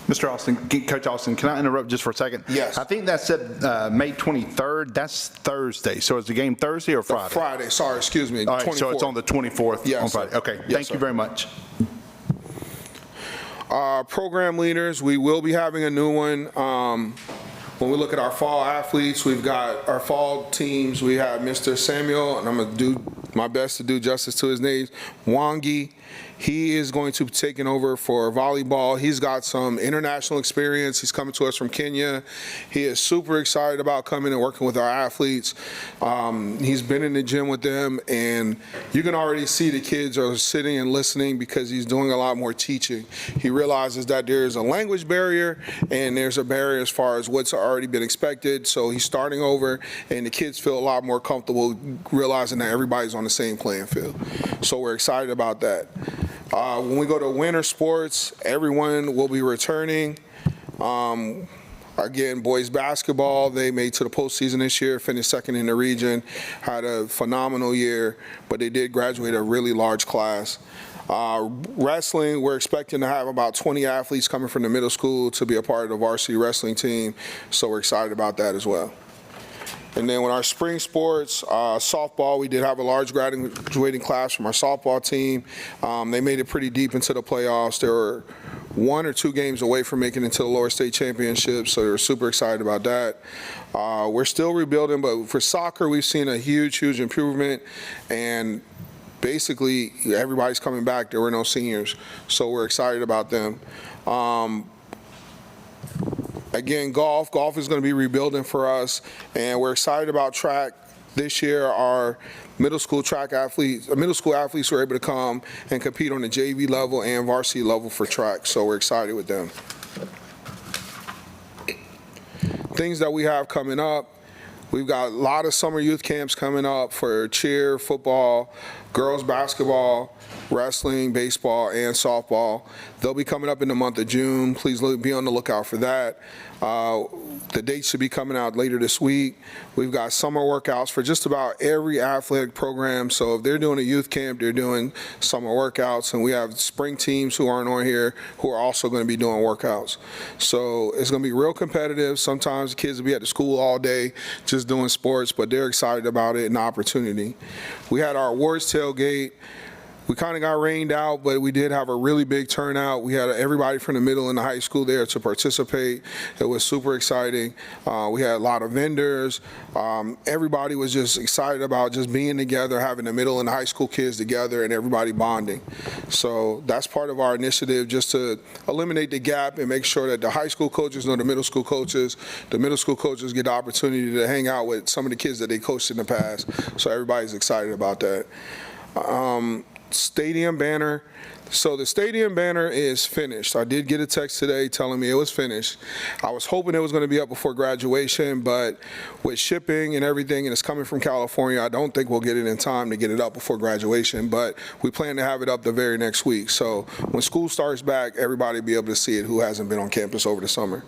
Mr. Austin, Coach Austin, can I interrupt just for a second? Yes. I think that said May 23rd. That's Thursday. So is the game Thursday or Friday? Friday. Sorry, excuse me. All right, 24th. so it's on the 24th 24th on Friday. Okay, yes, thank you very much. Program leaders, we will be having a new one. When we look at our fall athletes, we've got our fall teams. We have Mr. Samuel, and I'm going to do my best to do justice to his name, Wangi. He is going to be taking over for volleyball. He's got some international experience. He's coming to us from Kenya. He is super excited about coming and working with our athletes. He's been in the gym with them, and you can already see the kids are sitting and listening because he's doing a lot more teaching. He realizes that there's a language barrier and there's a barrier as far as what's already been expected. So he's starting over, and the kids feel a lot more comfortable realizing that everybody's on the same playing field. So we're excited about that. When we go to winter sports, everyone will be returning. Again, boys basketball, they made to the postseason this year, finished second in the region, had a phenomenal year, but they did graduate a really large class. Wrestling, we're expecting to have about 20 athletes coming from the middle school to be a part of the varsity wrestling team, so we're excited about that as well. And then with our spring sports, softball, we did have a large graduating class from our softball team. They made it pretty deep into the playoffs. They were 1 or 2 games away from making it to the lower state championship, so they were super excited about that. We're still rebuilding, but for soccer, we've seen a huge improvement, and basically everybody's coming back. There were no seniors, so we're excited about them. Again, golf is going to be rebuilding for us, and we're excited about track. This year, our middle school athletes were able to come and compete on the JV level and varsity level for track, so we're excited with them. Things that we have coming up, we've got a lot of summer youth camps coming up for cheer, football, girls basketball, wrestling, baseball, and softball. They'll be coming up in the month of June. Please be on the lookout for that. The dates should be coming out later this week. We've got summer workouts for just about every athletic program. So if they're doing a youth camp, they're doing summer workouts. And we have spring teams who aren't on here who are also going to be doing workouts. So it's going to be real competitive. Sometimes the kids will be at the school all day just doing sports, but they're excited about it and the opportunity. We had our awards tailgate. We kind of got rained out, but we did have a really big turnout. We had everybody from the middle and the high school there to participate. It was super exciting. We had a lot of vendors. Everybody was just excited about just being together, having the middle and the high school kids together and everybody bonding. So that's part of our initiative, just to eliminate the gap and make sure that the high school coaches know the middle school coaches get the opportunity to hang out with some of the kids that they coached in the past. So everybody's excited about that. Stadium banner. So the stadium banner is finished. I did get a text today telling me it was finished. I was hoping it was going to be up before graduation, but with shipping and everything, and it's coming from California, I don't think we'll get it in time to get it up before graduation, but we plan to have it up the very next week. So when school starts back, everybody will be able to see it who hasn't been on campus over the summer.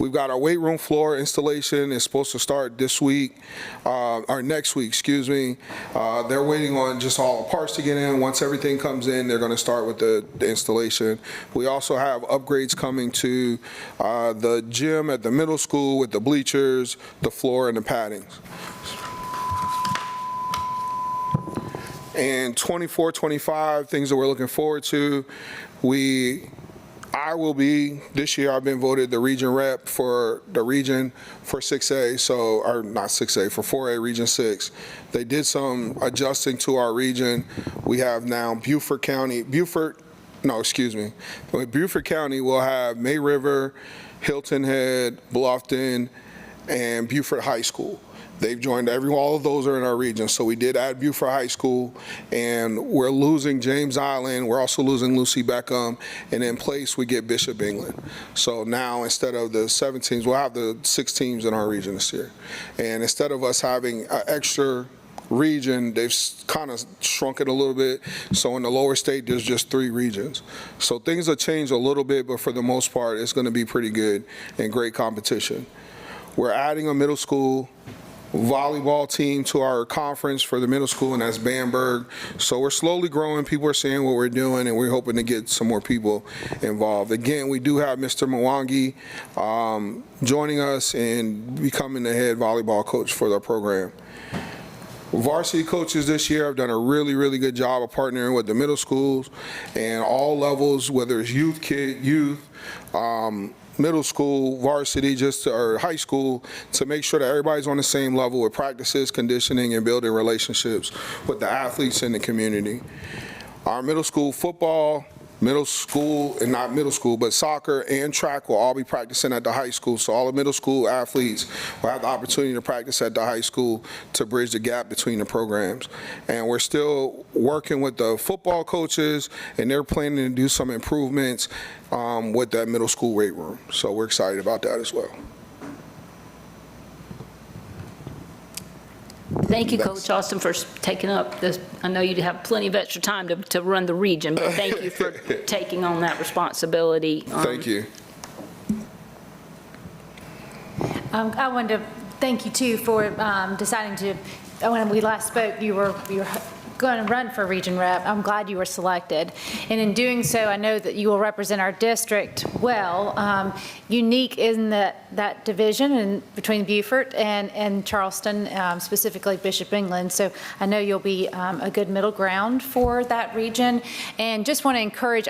We've got our weight room floor installation. It's supposed to start this week, or next week, excuse me. They're waiting on just all the parts to get in. Once everything comes in, they're going to start with the installation. We also have upgrades coming to the gym at the middle school with the bleachers, the floor, and the paddings. And 24-25, things that we're looking forward to. I will be, this year I've been voted the region rep for the region for 6A, so, or not 6A, for 4A Region 6. They did some adjusting to our region. We have now Beaufort County will have May River, Hilton Head, Bluffton, and Beaufort High School. They've joined all of those are in our region. So we did add Beaufort High School, and we're losing James Island. We're also losing Lucy Beckham, and in place we get Bishop England. So now instead of the 7 teams, we'll have the 6 teams in our region this year. And instead of us having an extra region, they've kind of shrunk it a little bit. So in the lower state, there's just 3 regions. So things have changed a little bit, but for the most part, it's going to be pretty good and great competition. We're adding a middle school volleyball team to our conference for the middle school, and that's Bamberg. So we're slowly growing. People are seeing what we're doing, and we're hoping to get some more people involved. Again, we do have Mr. Mwangi joining us and becoming the head volleyball coach for the program. Varsity coaches this year have done a really, really good job of partnering with the middle schools and all levels, whether it's youth, middle school, varsity, or high school, to make sure that everybody's on the same level with practices, conditioning, and building relationships with the athletes in the community. Our middle school football, but soccer and track will all be practicing at the high school. So all the middle school athletes will have the opportunity to practice at the high school to bridge the gap between the programs. And we're still working with the football coaches, and they're planning to do some improvements with that middle school weight room. So we're excited about that as well. Thank you, Coach Austin, for taking up this. I know you have plenty of extra time to run the region, but thank you for taking on that responsibility. Thank you. I wanted to thank you, too, for deciding to, when we last spoke, you were going to run for region rep. I'm glad you were selected. And in doing so, I know that you will represent our district well. Unique in that division and between Beaufort and Charleston, specifically Bishop England. So I know you'll be a good middle ground for that region. And just want to encourage,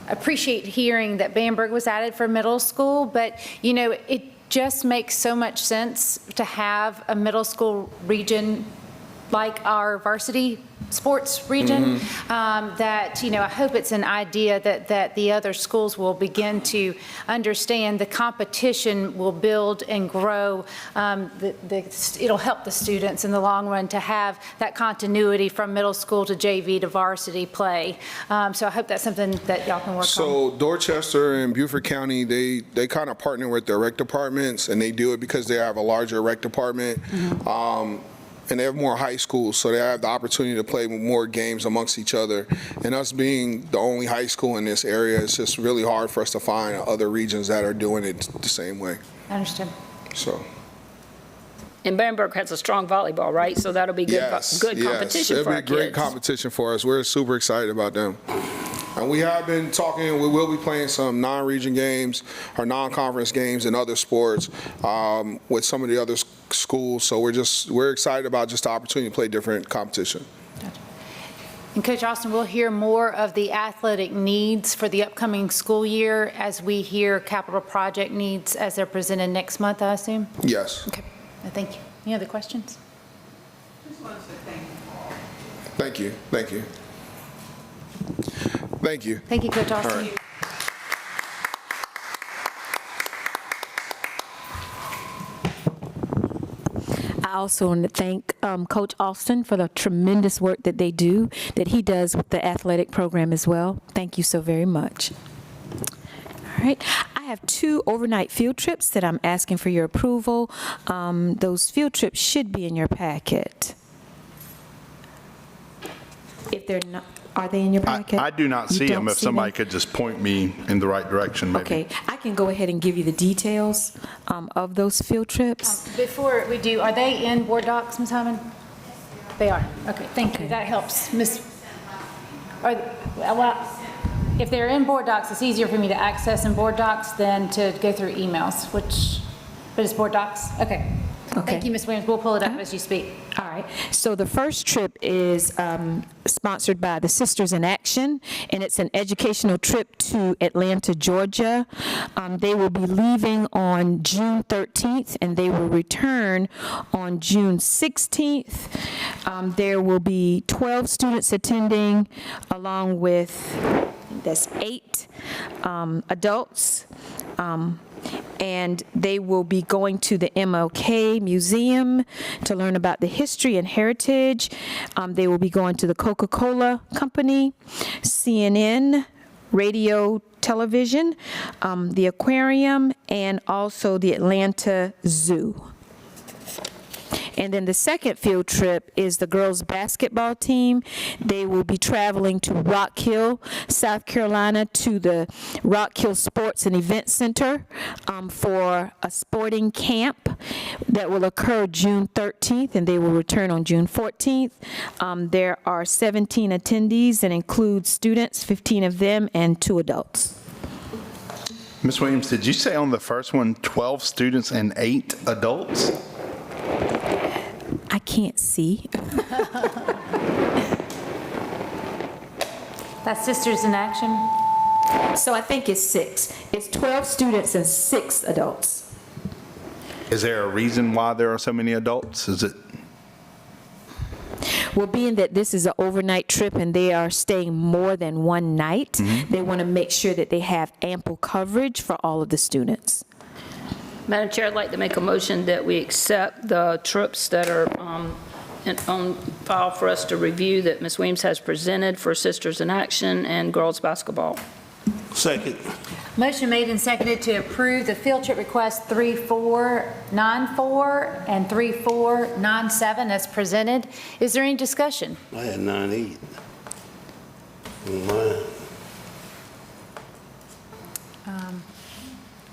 appreciate hearing that Bamberg was added for middle school, but you know, it just makes so much sense to have a middle school region like our varsity sports region, that, you know, I hope it's an idea that the other schools will begin to understand the competition will build and grow. It'll help the students in the long run to have that continuity from middle school to JV to varsity play. So I hope that's something that y'all can work on. So Dorchester and Beaufort County, they kind of partner with their rec departments, and they do it because they have a larger rec department. And they have more high schools, so they have the opportunity to play more games amongst each other. And us being the only high school in this area, it's just really hard for us to find other regions that are doing it the same way. I understand. So. And Bamberg has a strong volleyball, right? So that'll be good, good competition for our kids. It'll be a great competition for us. We're super excited about them. And we have been talking, we will be playing some non-region games or non-conference games in other sports with some of the other schools. So we're excited about just the opportunity to play different competition. Gotcha. And Coach Austin, we'll hear more of the athletic needs for the upcoming school year as we hear capital project needs as they're presented next month, I assume? Yes. Okay, thank you. Any other questions? Just want to say thank you. Thank you. Thank you. Thank you. Thank you, Coach Austin. All right. I also want to thank Coach Austin for the tremendous work that he does with the athletic program as well. Thank you so very much. All right. I have 2 overnight field trips that I'm asking for your approval. Those field trips should be in your packet. If they're not, are they in your packet? I do not see them. If somebody could just point me in the right direction, maybe. Okay, I can go ahead and give you the details of those field trips. Before we do, are they in board docs, Ms. Hyman? They are. Okay, thank you. That helps. Well, if they're in board docs, it's easier for me to access in board docs than to go through emails, but it's board docs? Okay. Thank you, Ms. Williams. We'll pull it up as you speak. All right. So the first trip is sponsored by the Sisters in Action, and it's an educational trip to Atlanta, Georgia. They will be leaving on June 13th, and they will return on June 16th. There will be 12 students attending, along with, that's 8 adults. And they will be going to the MLK Museum to learn about the history and heritage. They will be going to the Coca-Cola Company, CNN, radio, television, the aquarium, and also the Atlanta Zoo. And then the second field trip is the girls' basketball team. They will be traveling to Rock Hill, South Carolina, to the Rock Hill Sports and Event Center for a sporting camp that will occur June 13th, and they will return on June 14th. There are 17 attendees and includes students, 15 of them, and 2 adults. Ms. Williams, did you say on the first one 12 students and 8 adults? I can't see. That's Sisters in Action? So I think it's 6. It's 12 students and 6 adults. Is there a reason why there are so many adults? Is it? Well, being that this is an overnight trip and they are staying more than one night, they want to make sure that they have ample coverage for all of the students. Madam Chair, I'd like to make a motion that we accept the trips that are on file for us to review that Ms. Williams has presented for Sisters in Action and girls basketball. Second. Motion made and seconded to approve the field trip request 3494 and 3497 as presented. Is there any discussion? I had 9-8. Mine.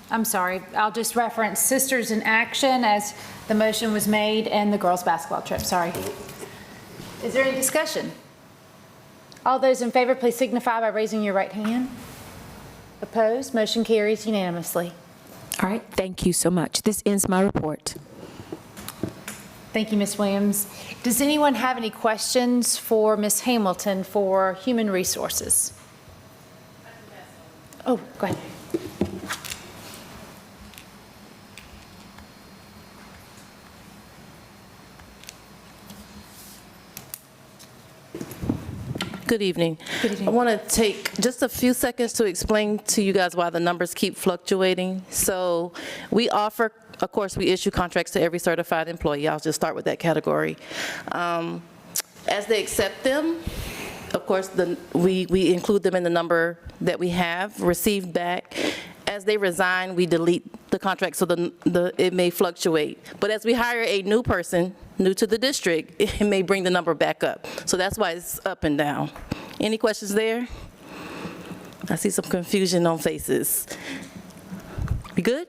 I'm sorry, I'll just reference Sisters in Action as the motion was made and the girls basketball trip, sorry. Is there any discussion? All those in favor, please signify by raising your right hand. Opposed? Motion carries unanimously. All right, thank you so much. This ends my report. Thank you, Ms. Williams. Does anyone have any questions for Ms. Hamilton for Human Resources? Oh, go ahead. Good evening. Good evening. I want to take just a few seconds to explain to you guys why the numbers keep fluctuating. So we offer, of course, we issue contracts to every certified employee. I'll just start with that category. As they accept them, of course, we include them in the number that we have received back. As they resign, we delete the contract, so it may fluctuate. But as we hire a new person, new to the district, it may bring the number back up. So that's why it's up and down. Any questions there? I see some confusion on faces. We good?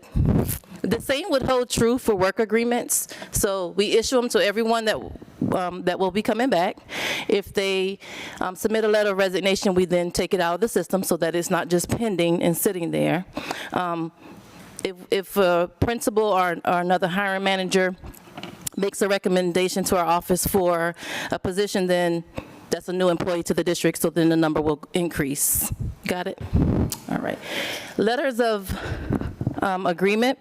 The same would hold true for work agreements. So we issue them to everyone that will be coming back. If they submit a letter of resignation, we then take it out of the system so that it's not just pending and sitting there. If a principal or another hiring manager makes a recommendation to our office for a position, then that's a new employee to the district, so then the number will increase. Got it? All right. Letters of agreement,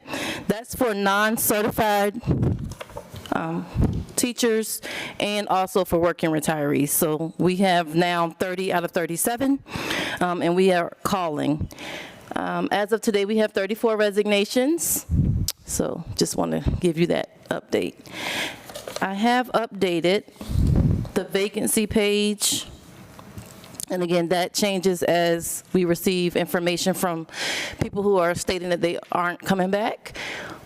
that's for non-certified teachers and also for working retirees. So we have now 30 out of 37, and we are calling. As of today, we have 34 resignations. So just want to give you that update. I have updated the vacancy page. And again, that changes as we receive information from people who are stating that they aren't coming back,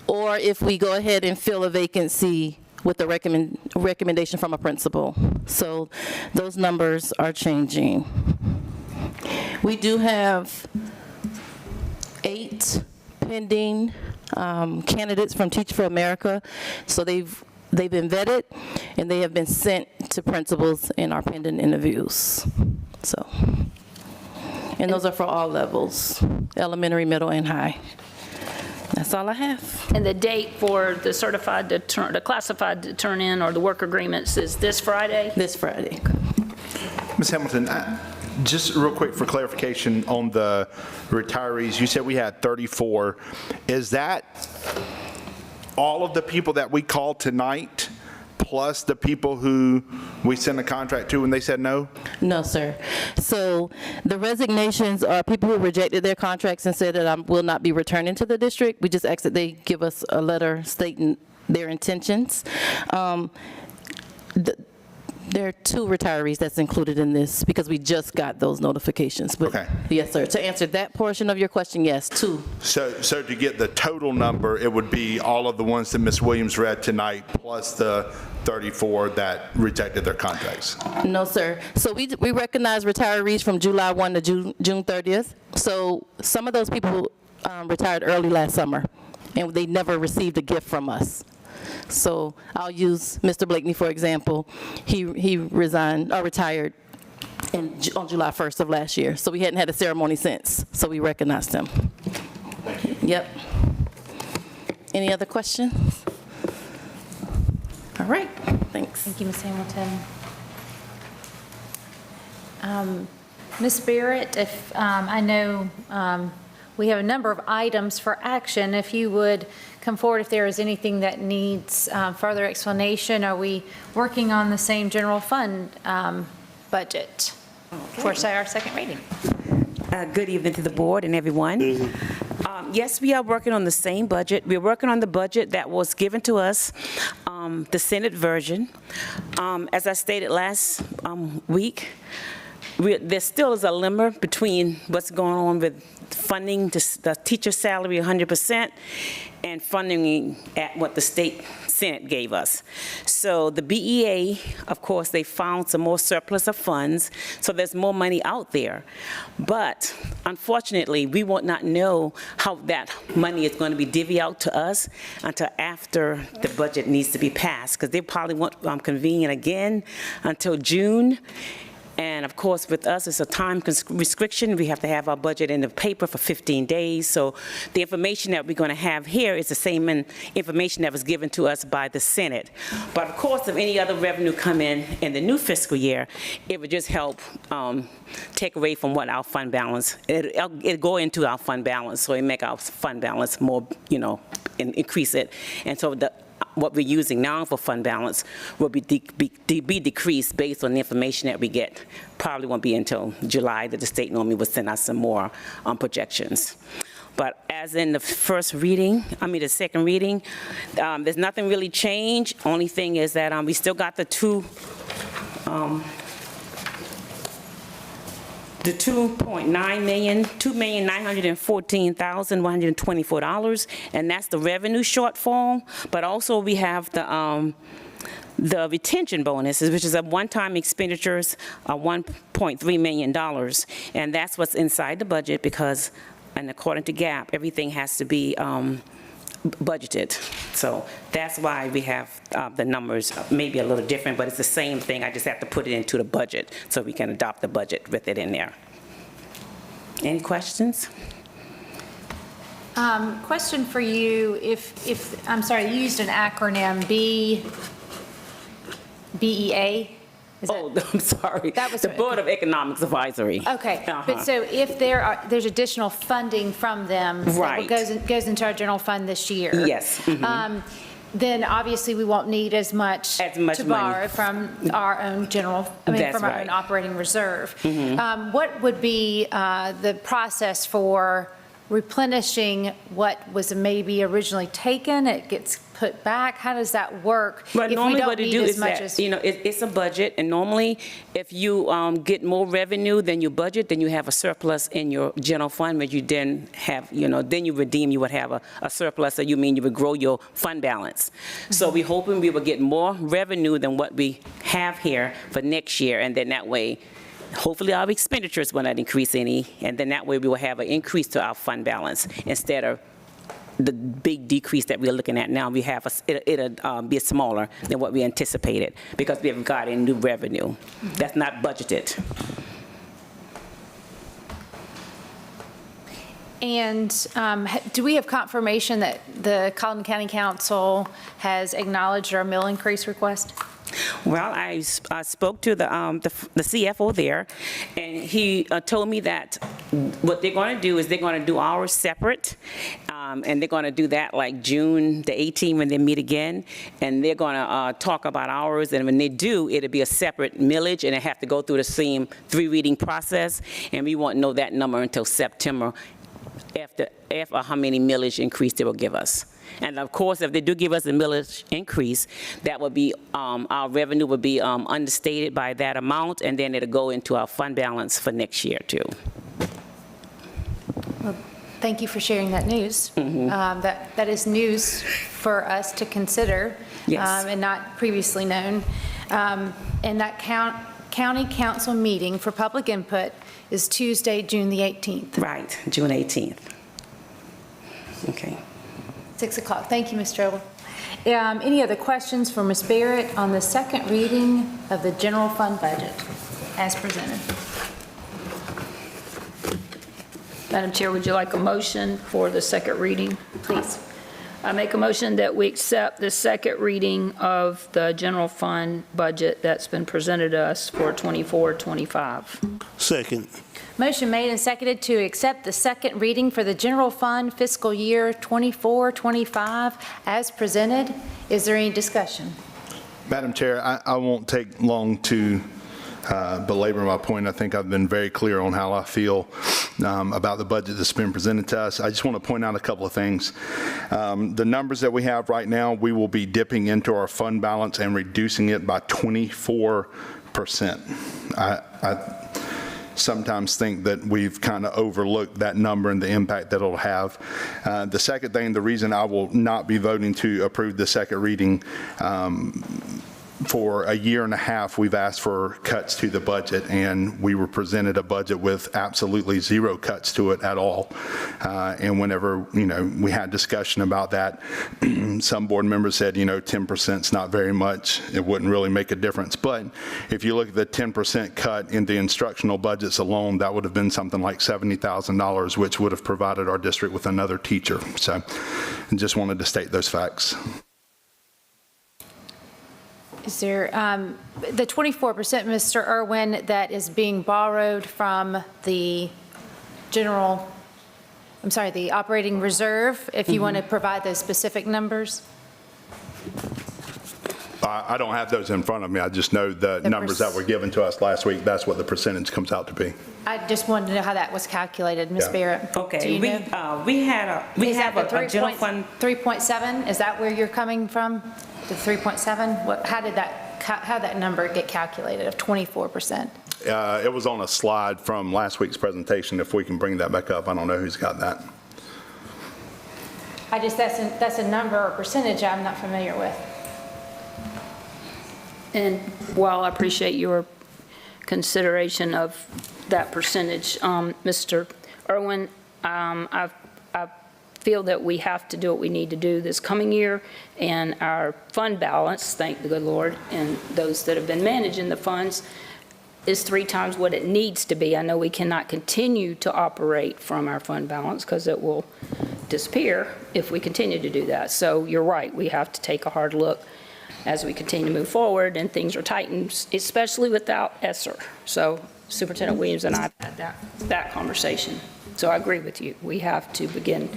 or if we go ahead and fill a vacancy with a recommendation from a principal. So those numbers are changing. We do have 8 pending candidates from Teach for America. So they've been vetted and they have been sent to principals in our pending interviews. So, and those are for all levels, elementary, middle, and high. That's all I have. And the date for the the classified to turn in or the work agreements is this Friday? This Friday. Ms. Hamilton, just real quick for clarification on the retirees, you said we had 34. Is that all of the people that we called tonight, plus the people who we sent a contract to and they said no? No, sir. So the resignations are people who rejected their contracts and said that I will not be returning to the district. We just ask that they give us a letter stating their intentions. There are 2 retirees that's included in this because we just got those notifications. But okay. Yes, sir. To answer that portion of your question, yes, 2. So to get the total number, it would be all of the ones that Ms. Williams read tonight plus the 34 that rejected their contracts? No, sir. So we recognize retirees from July 1 to June 30th. So some of those people retired early last summer, and they never received a gift from us. So I'll use Mr. Blakeney, for example. He retired on July 1st of last year. So we hadn't had a ceremony since. So we recognized him. Thank you. Yep. Any other questions? All right. Thanks. Thank you, Ms. Hamilton. Ms. Barrett, if I know we have a number of items for action. If you would come forward if there is anything that needs further explanation. Are we working on the same general fund budget for our second reading? Good evening to the board and everyone. Yes, we are working on the same budget. We're working on the budget that was given to us, the Senate version. As I stated last week, there still is a limit between what's going on with funding the teacher salary 100% and funding at what the state Senate gave us. So the BEA, of course, they found some more surplus of funds, so there's more money out there. But unfortunately, we will not know how that money is going to be divvied out to us until after the budget needs to be passed, because they probably won't convene again until June. And of course, with us, it's a time restriction. We have to have our budget in the paper for 15 days. So the information that we're going to have here is the same information that was given to us by the Senate. But of course, if any other revenue come in the new fiscal year, it would just help take away from what our fund balance, it'll go into our fund balance. So it make our fund balance more, increase it. And so what we're using now for fund balance will be decreased based on the information that we get. Probably won't be until July that the state normally will send us some more projections. But as in the the second reading, there's nothing really changed. Only thing is that we still got the $2.9 million, $2,914,124, and that's the revenue shortfall. But also we have the retention bonuses, which is a one-time expenditures of $1.3 million, and that's what's inside the budget because, and according to GAAP, everything has to be budgeted. So that's why we have the numbers maybe a little different, but it's the same thing. I just have to put it into the budget so we can adopt the budget with it in there. Any questions? Question for you, if I'm sorry, you used an acronym, BEA? I'm sorry. That was the Board of Economics Advisory. Okay, but so if there's additional funding from them right. that goes into our general fund this year. Yes. Then obviously we won't need as much to borrow from our own from our own operating reserve. What would be the process for replenishing what was maybe originally taken? It gets put back. How does that work? But if normally we don't what they need do as is much that, as it's a budget, and normally if you get more revenue than your budget, then you have a surplus in your general fund, but you then have, then you redeem, you would have a surplus, so you would grow your fund balance. So we're hoping we will get more revenue than what we have here for next year, and then that way, hopefully our expenditures will not increase any, and then that way we will have an increase to our fund balance instead of the big decrease that we're looking at now. We have it'll be smaller than what we anticipated because we have got in new revenue. That's not budgeted. And do we have confirmation that the Colleton County Council has acknowledged our mill increase request? Well, I spoke to the CFO there, and he told me that what they're going to do is they're going to do ours separate, and they're going to do that like June the 18th when they meet again, and they're going to talk about ours, and when they do, it'll be a separate millage, and it have to go through the same 3-reading process, and we won't know that number until September after how many millage increase they will give us. And of course, if they do give us a millage increase, that would be, our revenue would be understated by that amount, and then it'll go into our fund balance for next year, too. Well, thank you for sharing that news. That is news for us to consider. Yes. And not previously known. And that county council meeting for public input is Tuesday, June the 18th. Right, June 18th. Okay. 6 o'clock. Thank you, Ms. Strobel. Any other questions for Ms. Barrett on the second reading of the general fund budget as presented? Madam Chair, would you like a motion for the second reading? Please. I make a motion that we accept the second reading of the general fund budget that's been presented to us for 24-25. Second. Motion made and seconded to accept the second reading for the general fund fiscal year 24-25 as presented. Is there any discussion? Madam Chair, I won't take long to belabor my point. I think I've been very clear on how I feel about the budget that's been presented to us. I just want to point out a couple of things. The numbers that we have right now, we will be dipping into our fund balance and reducing it by 24%. sometimes think that we've kind of overlooked that number and the impact that it'll have. The second thing, the reason I will not be voting to approve the second reading, for a year and a half, we've asked for cuts to the budget, and we were presented a budget with absolutely zero cuts to it at all. And whenever, we had discussion about that, some board members said, 10% is not very much. It wouldn't really make a difference. But if you look at the 10% cut in the instructional budgets alone, that would have been something like $70,000, which would have provided our district with another teacher. So I just wanted to state those facts. Is there, the 24%, Mr. Irwin, that is being borrowed from the the operating reserve, if you want to provide those specific numbers? I don't have those in front of me. I just know the numbers that were given to us last week. That's what the percentage comes out to be. I just wanted to know how that was calculated, Ms. Barrett. Okay, Do you know? we have a general fund. 3.7, is that where you're coming from? The 3.7? How did that number get calculated of 24%? It was on a slide from last week's presentation. If we can bring that back up, I don't know who's got that. That's a number or percentage I'm not familiar with. And while I appreciate your consideration of that percentage, Mr. Irwin, I feel that we have to do what we need to do this coming year, and our fund balance, thank the good Lord, and those that have been managing the funds, is 3 times what it needs to be. I know we cannot continue to operate from our fund balance because it will disappear if we continue to do that. So you're right, we have to take a hard look as we continue to move forward and things are tightened, especially without ESSER. So Superintendent Williams and I have had that conversation. So I agree with you. We have to begin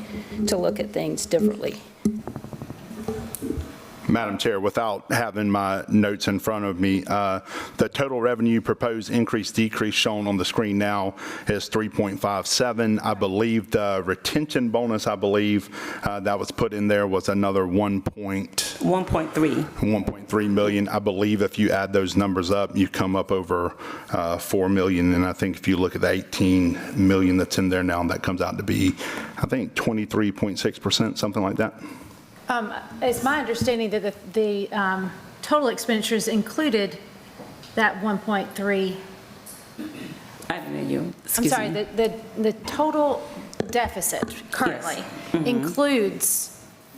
to look at things differently. Madam Chair, without having my notes in front of me, the total revenue proposed decrease shown on the screen now is 3.57. I believe the retention bonus, that was put in there was another 1.3 million. I believe if you add those numbers up, you come up over 4 million. And I think if you look at the 18 million that's in there now, that comes out to be, I think, 23.6%, something like that. It's my understanding that the total expenditures included that 1.3. I don't know you. I'm sorry, the total deficit currently includes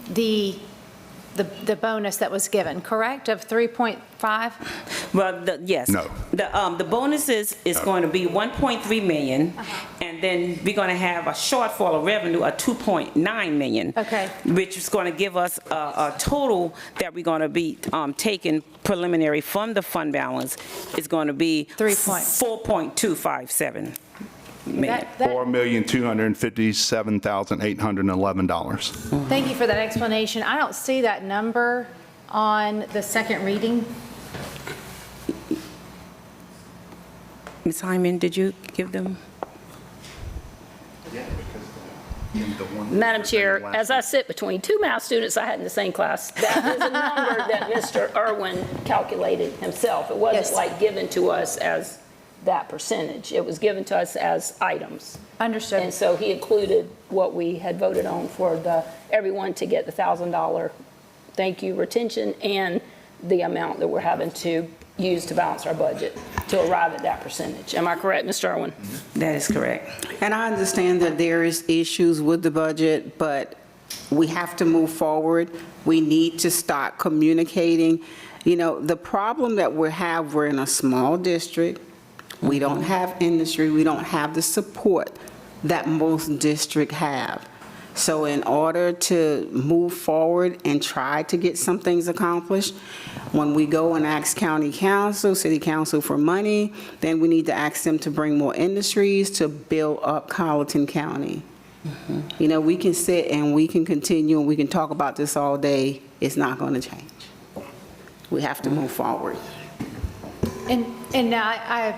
the bonus that was given, correct, of 3.5? Well, yes. No. The bonus is going to be 1.3 million, and then we're going to have a shortfall of revenue of 2.9 million. Okay. Which is going to give us a total that we're going to be taking preliminary from the fund balance is going to be 4.257 million. $4,257,811. Thank you for that explanation. I don't see that number on the second reading. Ms. Hyman, did you give them? Madam Chair, as I sit between 2 math students I had in the same class, that is a number that Mr. Irwin calculated himself. It wasn't like given to us as that percentage. It was given to us as items. Understood. And so he included what we had voted on for everyone to get the $1,000 thank you retention and the amount that we're having to use to balance our budget to arrive at that percentage. Am I correct, Mr. Irwin? That is correct. And I understand that there is issues with the budget, but we have to move forward. We need to start communicating. The problem that we're in a small district. We don't have industry. We don't have the support that most districts have. So in order to move forward and try to get some things accomplished, when we go and ask county council, city council for money, then we need to ask them to bring more industries to build up Colleton County. We can sit and we can continue and we can talk about this all day. It's not going to change. We have to move forward. And I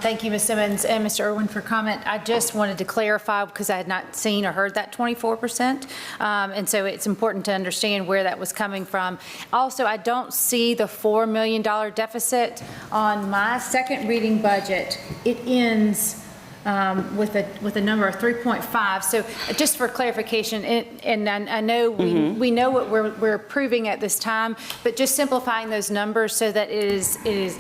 thank you, Ms. Simmons and Mr. Irwin, for comment. I just wanted to clarify because I had not seen or heard that 24%. And so it's important to understand where that was coming from. Also, I don't see the $4 million deficit on my second reading budget. It ends with a number of 3.5. So just for clarification, and I know we know what we're approving at this time, but just simplifying those numbers so that it is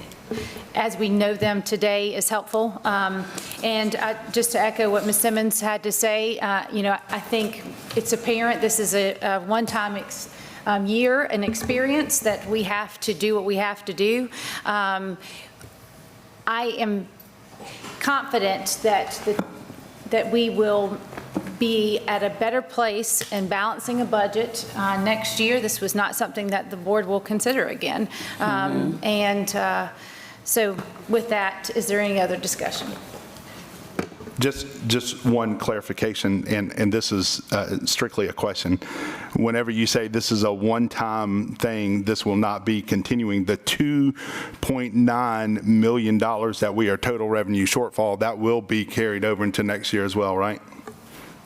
as we know them today is helpful. And just to echo what Ms. Simmons had to say, I think it's apparent this is a one-time year and experience that we have to do what we have to do. I am confident that we will be at a better place in balancing a budget next year. This was not something that the board will consider again. So with that, is there any other discussion? Just one clarification, and this is strictly a question. Whenever you say this is a one-time thing, this will not be continuing. The $2.9 million that we are total revenue shortfall, that will be carried over into next year as well, right?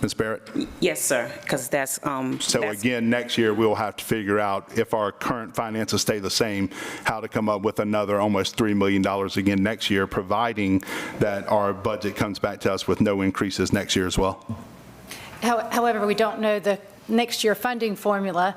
Ms. Barrett? Yes, sir, because that's... So again, next year, we'll have to figure out, if our current finances stay the same, how to come up with another almost $3 million again next year, providing that our budget comes back to us with no increases next year as well. However, we don't know the next year funding formula.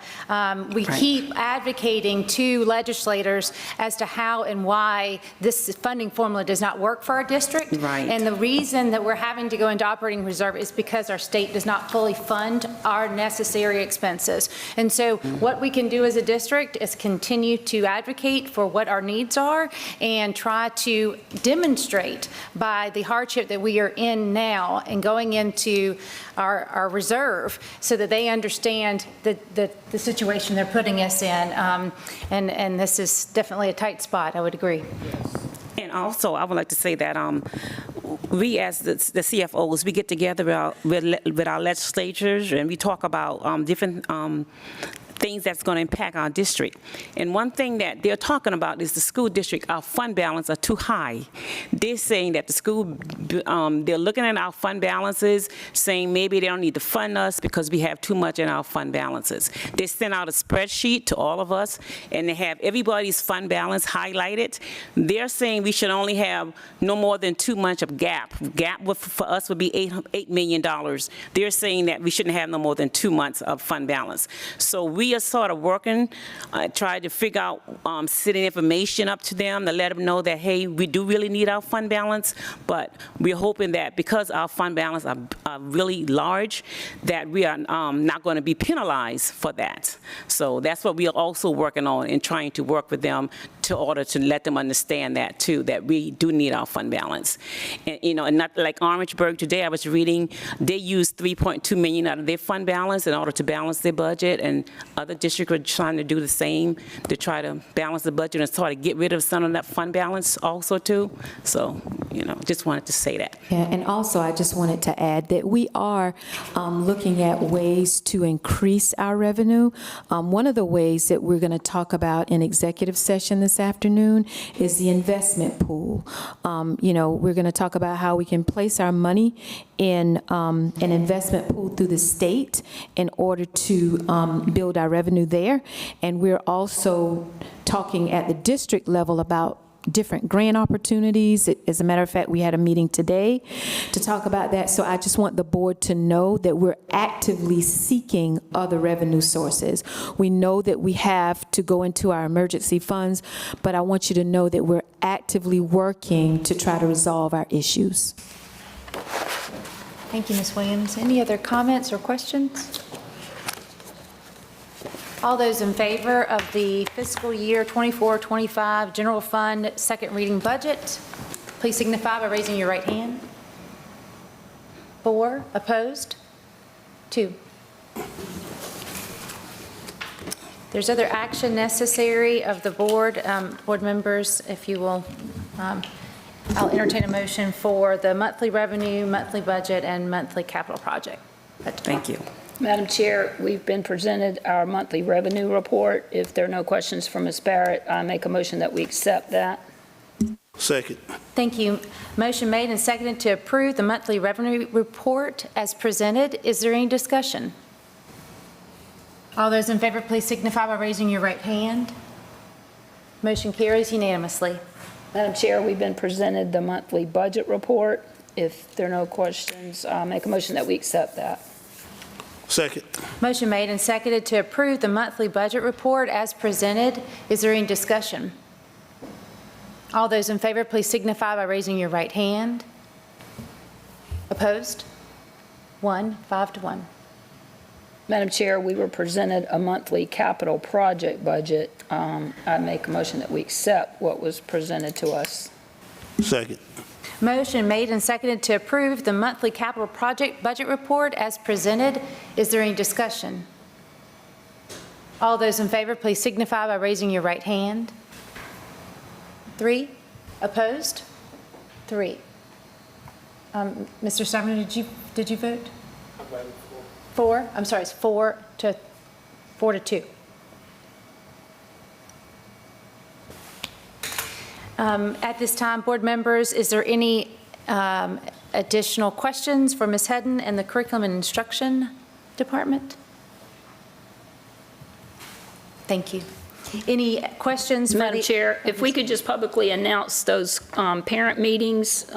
We keep advocating to legislators as to how and why this funding formula does not work for our district. Right. And the reason that we're having to go into operating reserve is because our state does not fully fund our necessary expenses. And so what we can do as a district is continue to advocate for what our needs are and try to demonstrate by the hardship that we are in now and going into our reserve so that they understand the situation they're putting us in. And this is definitely a tight spot, I would agree. And also, I would like to say that we as the CFOs, we get together with our legislators and we talk about different things that's going to impact our district. And one thing that they're talking about is the school district, our fund balance are too high. They're saying that the school, they're looking at our fund balances, saying maybe they don't need to fund us because we have too much in our fund balances. They sent out a spreadsheet to all of us, and they have everybody's fund balance highlighted. They're saying we should only have no more than 2 months of gap. Gap for us would be $8 million. They're saying that we shouldn't have no more than 2 months of fund balance. So we are sort of working, trying to figure out, sending information up to them to let them know that, hey, we do really need our fund balance, but we're hoping that because our fund balance are really large, that we are not going to be penalized for that. So that's what we are also working on and trying to work with them to order to let them understand that too, that we do need our fund balance. And, and not like Orangeburg today, I was reading, they used $3.2 million out of their fund balance in order to balance their budget, and other districts are trying to do the same to try to balance the budget and try to get rid of some of that fund balance also too. So, just wanted to say that. Yeah, and also I just wanted to add that we are looking at ways to increase our revenue. One of the ways that we're going to talk about in executive session this afternoon is the investment pool. We're going to talk about how we can place our money in an investment pool through the state in order to build our revenue there. And we're also talking at the district level about different grant opportunities. As a matter of fact, we had a meeting today to talk about that. So I just want the board to know that we're actively seeking other revenue sources. We know that we have to go into our emergency funds, but I want you to know that we're actively working to try to resolve our issues. Thank you, Ms. Williams. Any other comments or questions? All those in favor of the fiscal year 24-25 general fund second reading budget, please signify by raising your right hand. 4, opposed? 2. There's other action necessary of the board. Board members, if you will, I'll entertain a motion for the monthly revenue, monthly budget, and monthly capital project. Thank you. Madam Chair, we've been presented our monthly revenue report. If there are no questions from Ms. Barrett, I make a motion that we accept that. Second. Thank you. Motion made and seconded to approve the monthly revenue report as presented. Is there any discussion? All those in favor, please signify by raising your right hand. Motion carries unanimously. Madam Chair, we've been presented the monthly budget report. If there are no questions, I'll make a motion that we accept that. Second. Motion made and seconded to approve the monthly budget report as presented. Is there any discussion? All those in favor, please signify by raising your right hand. Opposed? 1, 5 to 1. Madam Chair, we were presented a monthly capital project budget. I make a motion that we accept what was presented to us. Second. Motion made and seconded to approve the monthly capital project budget report as presented. Is there any discussion? All those in favor, please signify by raising your right hand. 3. Opposed? 3. Mr. Simon, did you vote? 4? I'm sorry, it's 4 to 2. At this time, board members, is there any additional questions for Ms. Hedden and the Curriculum and Instruction Department? Thank you. Any questions for Madam Chair, if we could just publicly announce those parent meetings,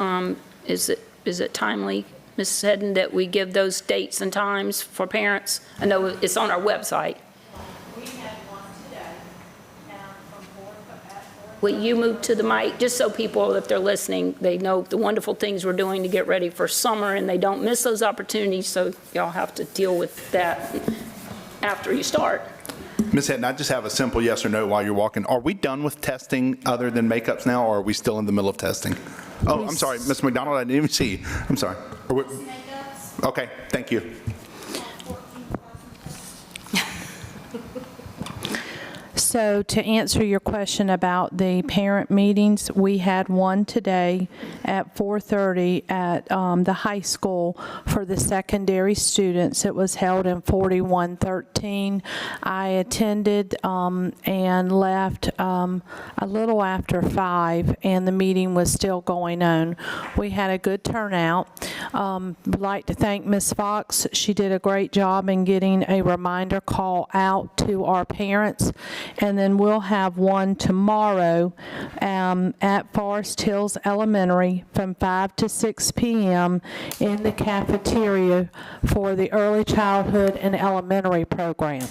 is it timely, Ms. Hedden, that we give those dates and times for parents? I know it's on our website. We had one today, from 4 to 4. Will you move to the mic, just so people, if they're listening, they know the wonderful things we're doing to get ready for summer, and they don't miss those opportunities, so y'all have to deal with that after you start. Ms. Hedden, I just have a simple yes or no while you're walking. Are we done with testing other than makeups now, or are we still in the middle of testing? Oh, I'm sorry, Ms. McDonald, I didn't even see you. I'm sorry. Okay, thank you. So to answer your question about the parent meetings, we had one today at 4:30 at the high school for the secondary students. It was held in 4113. I attended and left a little after 5, and the meeting was still going on. We had a good turnout. Would like to thank Ms. Fox. She did a great job in getting a reminder call out to our parents. And then we'll have one tomorrow at Forest Hills Elementary from 5 to 6 p.m. in the cafeteria for the early childhood and elementary program.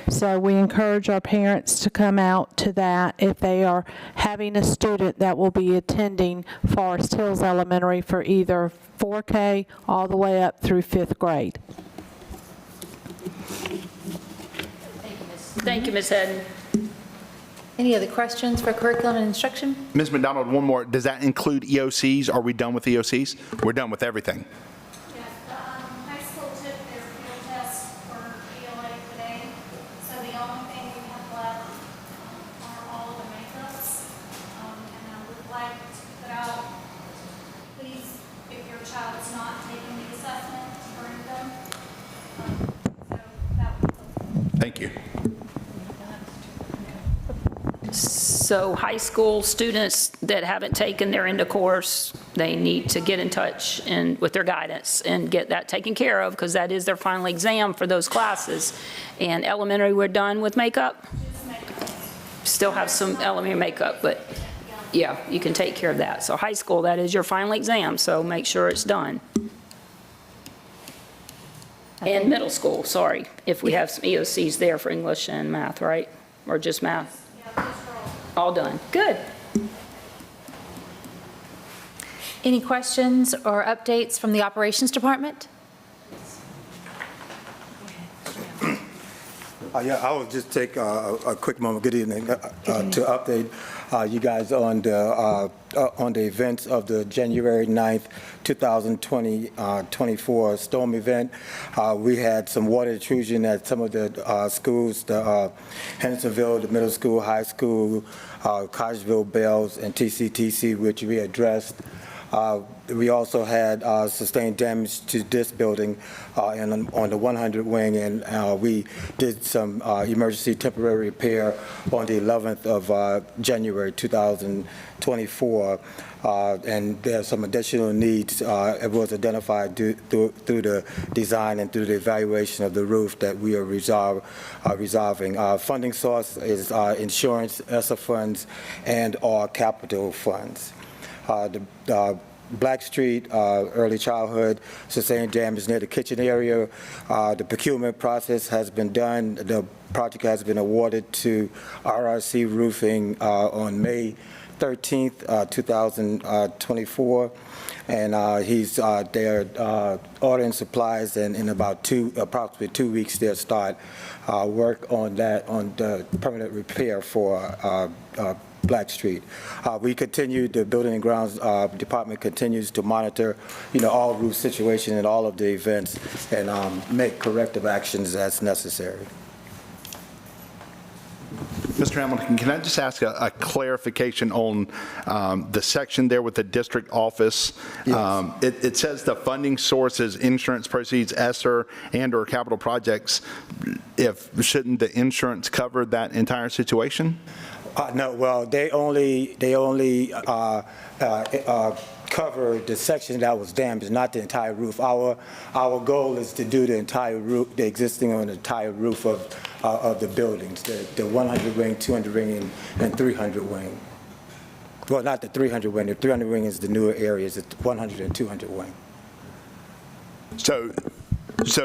So we encourage our parents to come out to that if they are having a student that will be attending Forest Hills Elementary for either 4K all the way up through 5th grade. Thank you, Ms. Hedden. Any other questions for curriculum and instruction? Ms. McDonald, one more. Does that include EOCs? Are we done with EOCs? We're done with everything. Yes, high school took their field test for ELA today, so the only thing we have left are all the makeups. And I would like to put out, please, if your child is not taking the assessment, bring them. So that would. Thank you. So high school students that haven't taken their end of course, they need to get in touch with their guidance and get that taken care of, because that is their final exam for those classes. And elementary, we're done with makeup? Still have some elementary makeup, but yeah, you can take care of that. So high school, that is your final exam, so make sure it's done. And middle school, sorry, if we have some EOCs there for English and math, right? Or just math? All done. Good. Any questions or updates from the operations department? Yeah, I will just take a quick moment. Good evening. To update you guys on the events of the January 9th, 2024 storm event. We had some water intrusion at some of the schools, the Hendersonville, the middle school, high school, Cottageville, Bells, and TCTC, which we addressed. We also had sustained damage to this building on the 100 wing, and we did some emergency temporary repair on the 11th of January 2024. And there's some additional needs. It was identified through the design and through the evaluation of the roof that we are resolving. Funding source is insurance, ESSA funds, and/or capital funds. Black Street, early childhood, sustained damage near the kitchen area. The procurement process has been done. The project has been awarded to RRC Roofing on May 13th, 2024. And they're ordering supplies, and in about approximately 2 weeks, they'll start work on that, on the permanent repair for Black Street. We continue, the Building and Grounds Department continues to monitor, all roof situations and all of the events, and make corrective actions as necessary. Mr. Hamilton, can I just ask a clarification on the section there with the district office? Yes. It says the funding source is insurance proceeds, ESSER, and/or capital projects. Shouldn't the insurance cover that entire situation? No, well, they only cover the section that was damaged, not the entire roof. Our goal is to do the entire roof, the existing on the entire roof of the buildings, the 100 wing, 200 wing, and 300 wing. Well, not the 300 wing. The 300 wing is the newer areas. It's 100 and 200 wing. So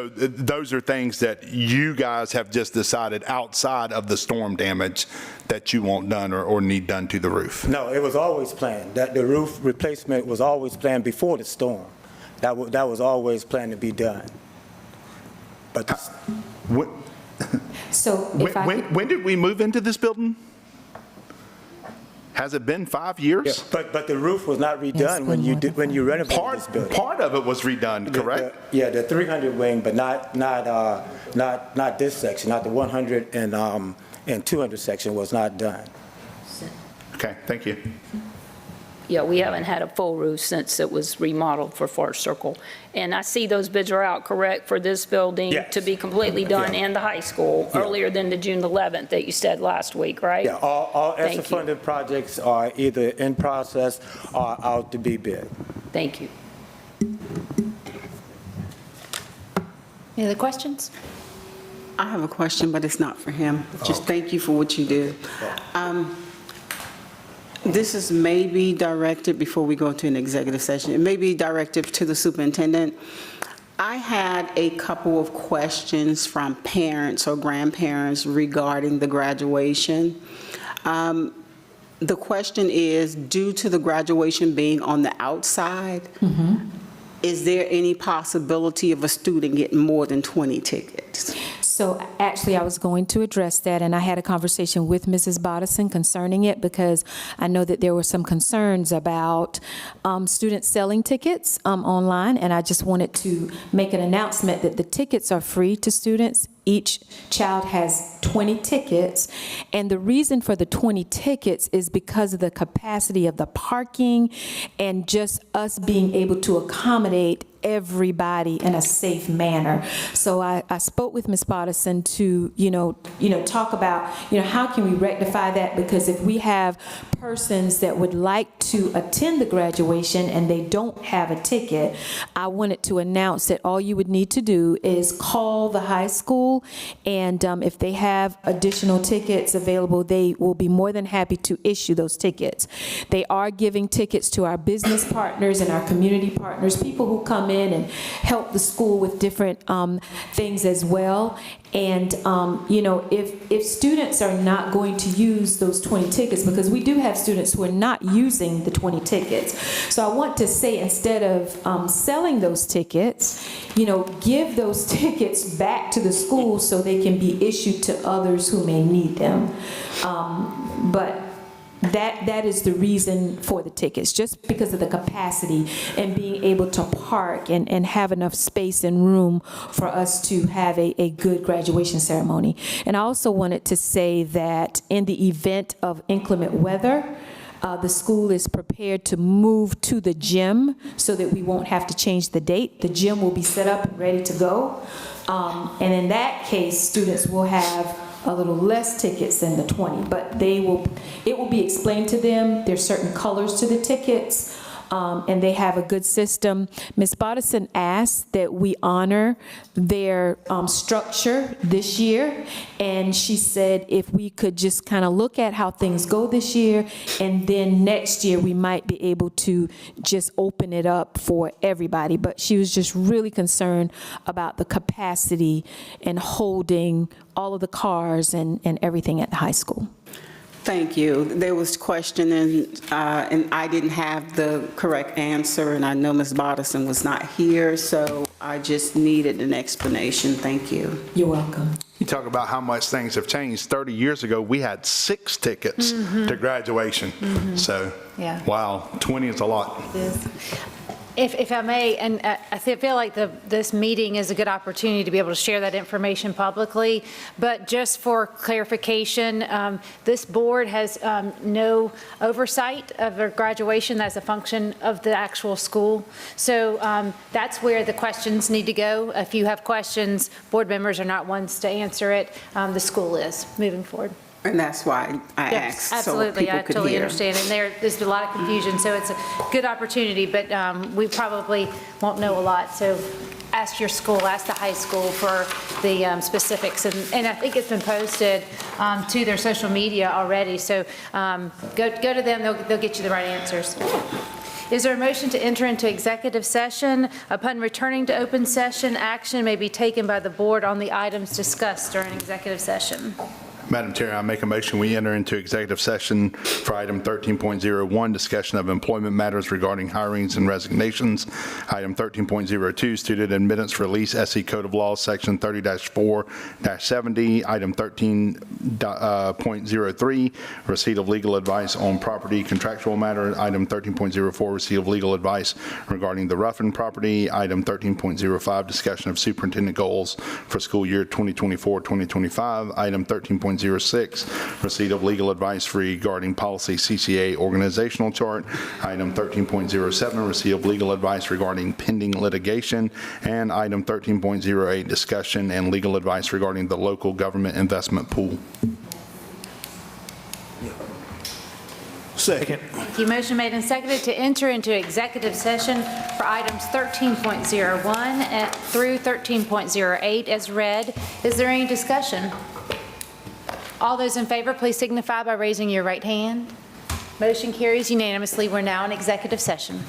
those are things that you guys have just decided outside of the storm damage that you want done or need done to the roof? No, it was always planned. That the roof replacement was always planned before the storm. That was always planned to be done. But when did we move into this building? Has it been 5 years? Yeah, but the roof was not redone when you renovated this building. Part of it was redone, correct? The 300 wing, but not this section, not the 100 and 200 section was not done. Okay, thank you. Yeah, we haven't had a full roof since it was remodeled for Forest Circle. And I see those bids are out, correct, for this building to be completely done and the high school earlier than the June 11th that you said last week, right? Yeah, all ESSER-funded projects are either in process or out to be bid. Thank you. Any other questions? I have a question, but it's not for him. Just thank you for what you do. This is maybe directed, before we go into an executive session, it may be directed to the superintendent. I had a couple of questions from parents or grandparents regarding the graduation. The question is, due to the graduation being on the outside, is there any possibility of a student getting more than 20 tickets? So actually, I was going to address that, and I had a conversation with Mrs. Bodison concerning it, because I know that there were some concerns about students selling tickets online, and I just wanted to make an announcement that the tickets are free to students. Each child has 20 tickets, and the reason for the 20 tickets is because of the capacity of the parking and just us being able to accommodate everybody in a safe manner. So I spoke with Ms. Bodison to, talk about, how can we rectify that? Because if we have persons that would like to attend the graduation and they don't have a ticket, I wanted to announce that all you would need to do is call the high school, and if they have additional tickets available, they will be more than happy to issue those tickets. They are giving tickets to our business partners and our community partners, people who come in and help the school with different things as well. And, if students are not going to use those 20 tickets, because we do have students who are not using the 20 tickets. So I want to say, instead of selling those tickets, give those tickets back to the school so they can be issued to others who may need them. But that is the reason for the tickets, just because of the capacity and being able to park and have enough space and room for us to have a good graduation ceremony. And I also wanted to say that in the event of inclement weather, the school is prepared to move to the gym so that we won't have to change the date. The gym will be set up and ready to go. And in that case, students will have a little less tickets than the 20, but it will be explained to them. There's certain colors to the tickets. and they have a good system. Ms. Bodison asked that we honor their structure this year, and she said if we could just kind of look at how things go this year, and then next year we might be able to just open it up for everybody. But she was just really concerned about the capacity and holding all of the cars and everything at the high school. Thank you. There was questioning, and I didn't have the correct answer, and I know Ms. Bodison was not here, so I just needed an explanation. Thank you. You're welcome. You talk about how much things have changed. 30 years ago, we had 6 tickets to graduation. So, Yeah. wow, 20 is a lot. If I may, and I feel like this meeting is a good opportunity to be able to share that information publicly, but just for clarification, this board has no oversight of a graduation as a function of the actual school. So that's where the questions need to go. If you have questions, board members are not ones to answer it. The school is moving forward. And that's why I Yes, asked, so absolutely. people I could totally hear. understand. And there's a lot of confusion, so it's a good opportunity, but we probably won't know a lot. So ask your school, ask the high school for the specifics. And I think it's been posted to their social media already. So go to them, they'll get you the right answers. Is there a motion to enter into executive session? Upon returning to open session, action may be taken by the board on the items discussed during executive session. Madam Chair, I make a motion we enter into executive session for item 13.01, discussion of employment matters regarding hirings and resignations. Item 13.02, student admittance release, SC Code of Laws, Section 30-4-70. Item 13.03, receipt of legal advice on property contractual matter. Item 13.04, receipt of legal advice regarding the Ruffin property. Item 13.05, discussion of superintendent goals for school year 2024-2025. Item 13.06, receipt of legal advice regarding policy CCA organizational chart. Item 13.07, receipt of legal advice regarding pending litigation. And item 13.08, discussion and legal advice regarding the local government investment pool. Second. Thank you. Motion made and seconded to enter into executive session for items 13.01 through 13.08 as read. Is there any discussion? All those in favor, please signify by raising your right hand. Motion carries unanimously. We're now in executive session.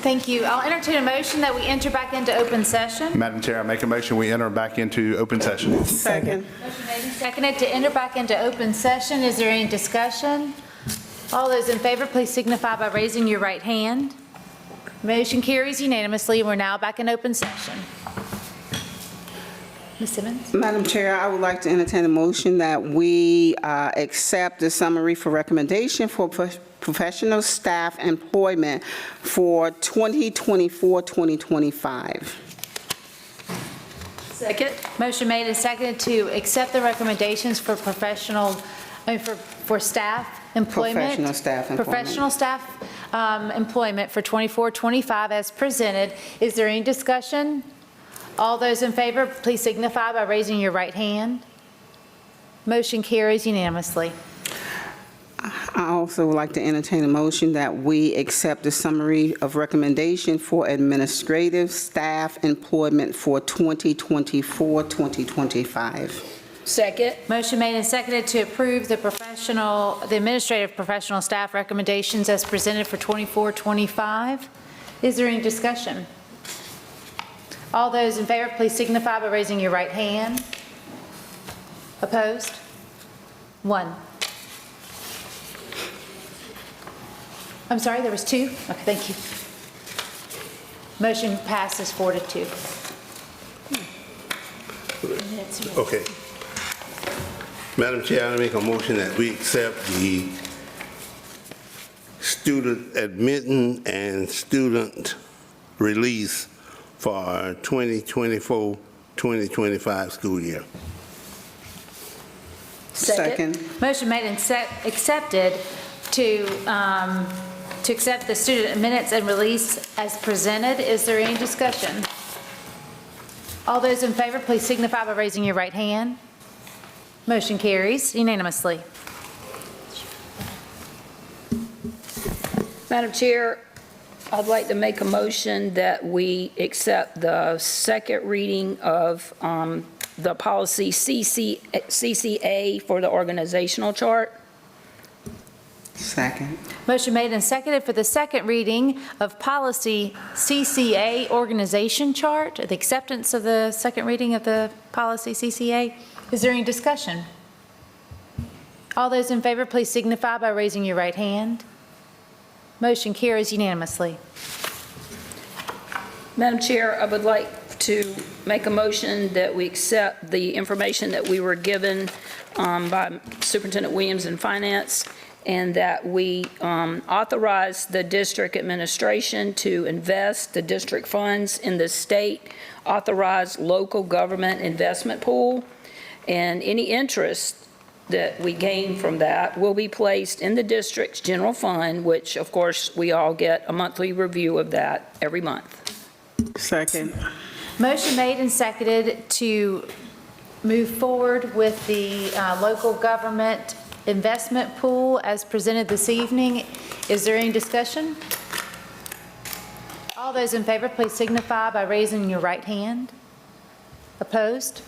Thank you. I'll entertain a motion that we enter back into open session. Madam Chair, I make a motion, we enter back into open session. Second. Motion made and seconded to enter back into open session. Is there any discussion? All those in favor, please signify by raising your right hand. Motion carries unanimously. We're now back in open session. Ms. Simmons? Madam Chair, I would like to entertain a motion that we accept the summary for recommendation for professional staff employment for 2024-2025. Second. Motion made and seconded to accept the recommendations for for staff employment. Professional staff employment. Professional staff employment for 24-25 as presented. Is there any discussion? All those in favor, please signify by raising your right hand. Motion carries unanimously. I also would like to entertain a motion that we accept the summary of recommendation for administrative staff employment for 2024-2025. Second. Motion made and seconded to approve the administrative professional staff recommendations as presented for 24-25. Is there any discussion? All those in favor, please signify by raising your right hand. Opposed? 1. I'm sorry, there was 2? Okay, thank you. Motion passes 4-2. Okay. Madam Chair, I make a motion that we accept the student admitting and student release for our 2024-2025 school year. Second. Motion made and accepted to accept the student minutes and release as presented. Is there any discussion? All those in favor, please signify by raising your right hand. Motion carries unanimously. Madam Chair, I'd like to make a motion that we accept the second reading of the policy CCA for the organizational chart. Second. Motion made and seconded for the second reading of policy CCA organization chart, the acceptance of the second reading of the policy CCA. Is there any discussion? All those in favor, please signify by raising your right hand. Motion carries unanimously. Madam Chair, I would like to make a motion that we accept the information that we were given by Superintendent Williams in Finance, and that we authorize the district administration to invest the district funds in the state authorized local government investment pool, and any interest that we gain from that will be placed in the district's general fund, which of course we all get a monthly review of that every month. Second. Motion made and seconded to move forward with the local government investment pool as presented this evening. Is there any discussion? All those in favor, please signify by raising your right hand. Opposed?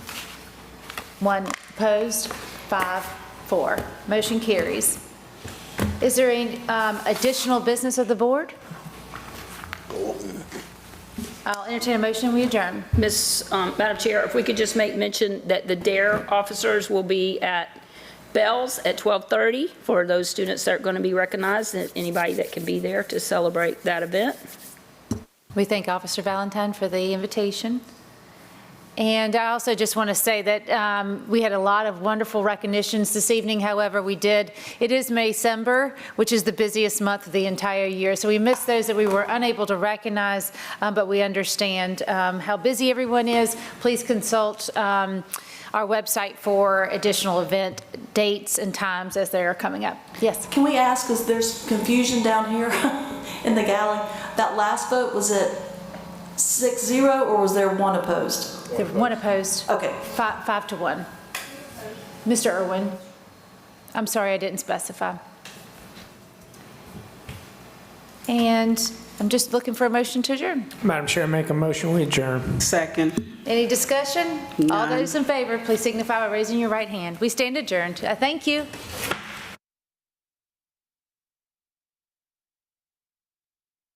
1 opposed, 5, 4. Motion carries. Is there any additional business of the board? I'll entertain a motion, we adjourn. Madam Chair, if we could just make mention that the DARE officers will be at Bells at 12:30 for those students that are going to be recognized, and anybody that can be there to celebrate that event. We thank Officer Valentine for the invitation. And I also just want to say that we had a lot of wonderful recognitions this evening. However, it is May-cember, which is the busiest month of the entire year. So we miss those that we were unable to recognize, but we understand how busy everyone is. Please consult our website for additional event dates and times as they are coming up. Yes? Can we ask, because there's confusion down here in the galley, that last vote, was it 6-0 or was there 1 opposed? There was 1 opposed. Okay. 5-1. Mr. Irwin, I'm sorry I didn't specify. And I'm just looking for a motion to adjourn. Madam Chair, make a motion, we adjourn. Second. Any discussion? None. All those in favor, please signify by raising your right hand. We stand adjourned. Thank you.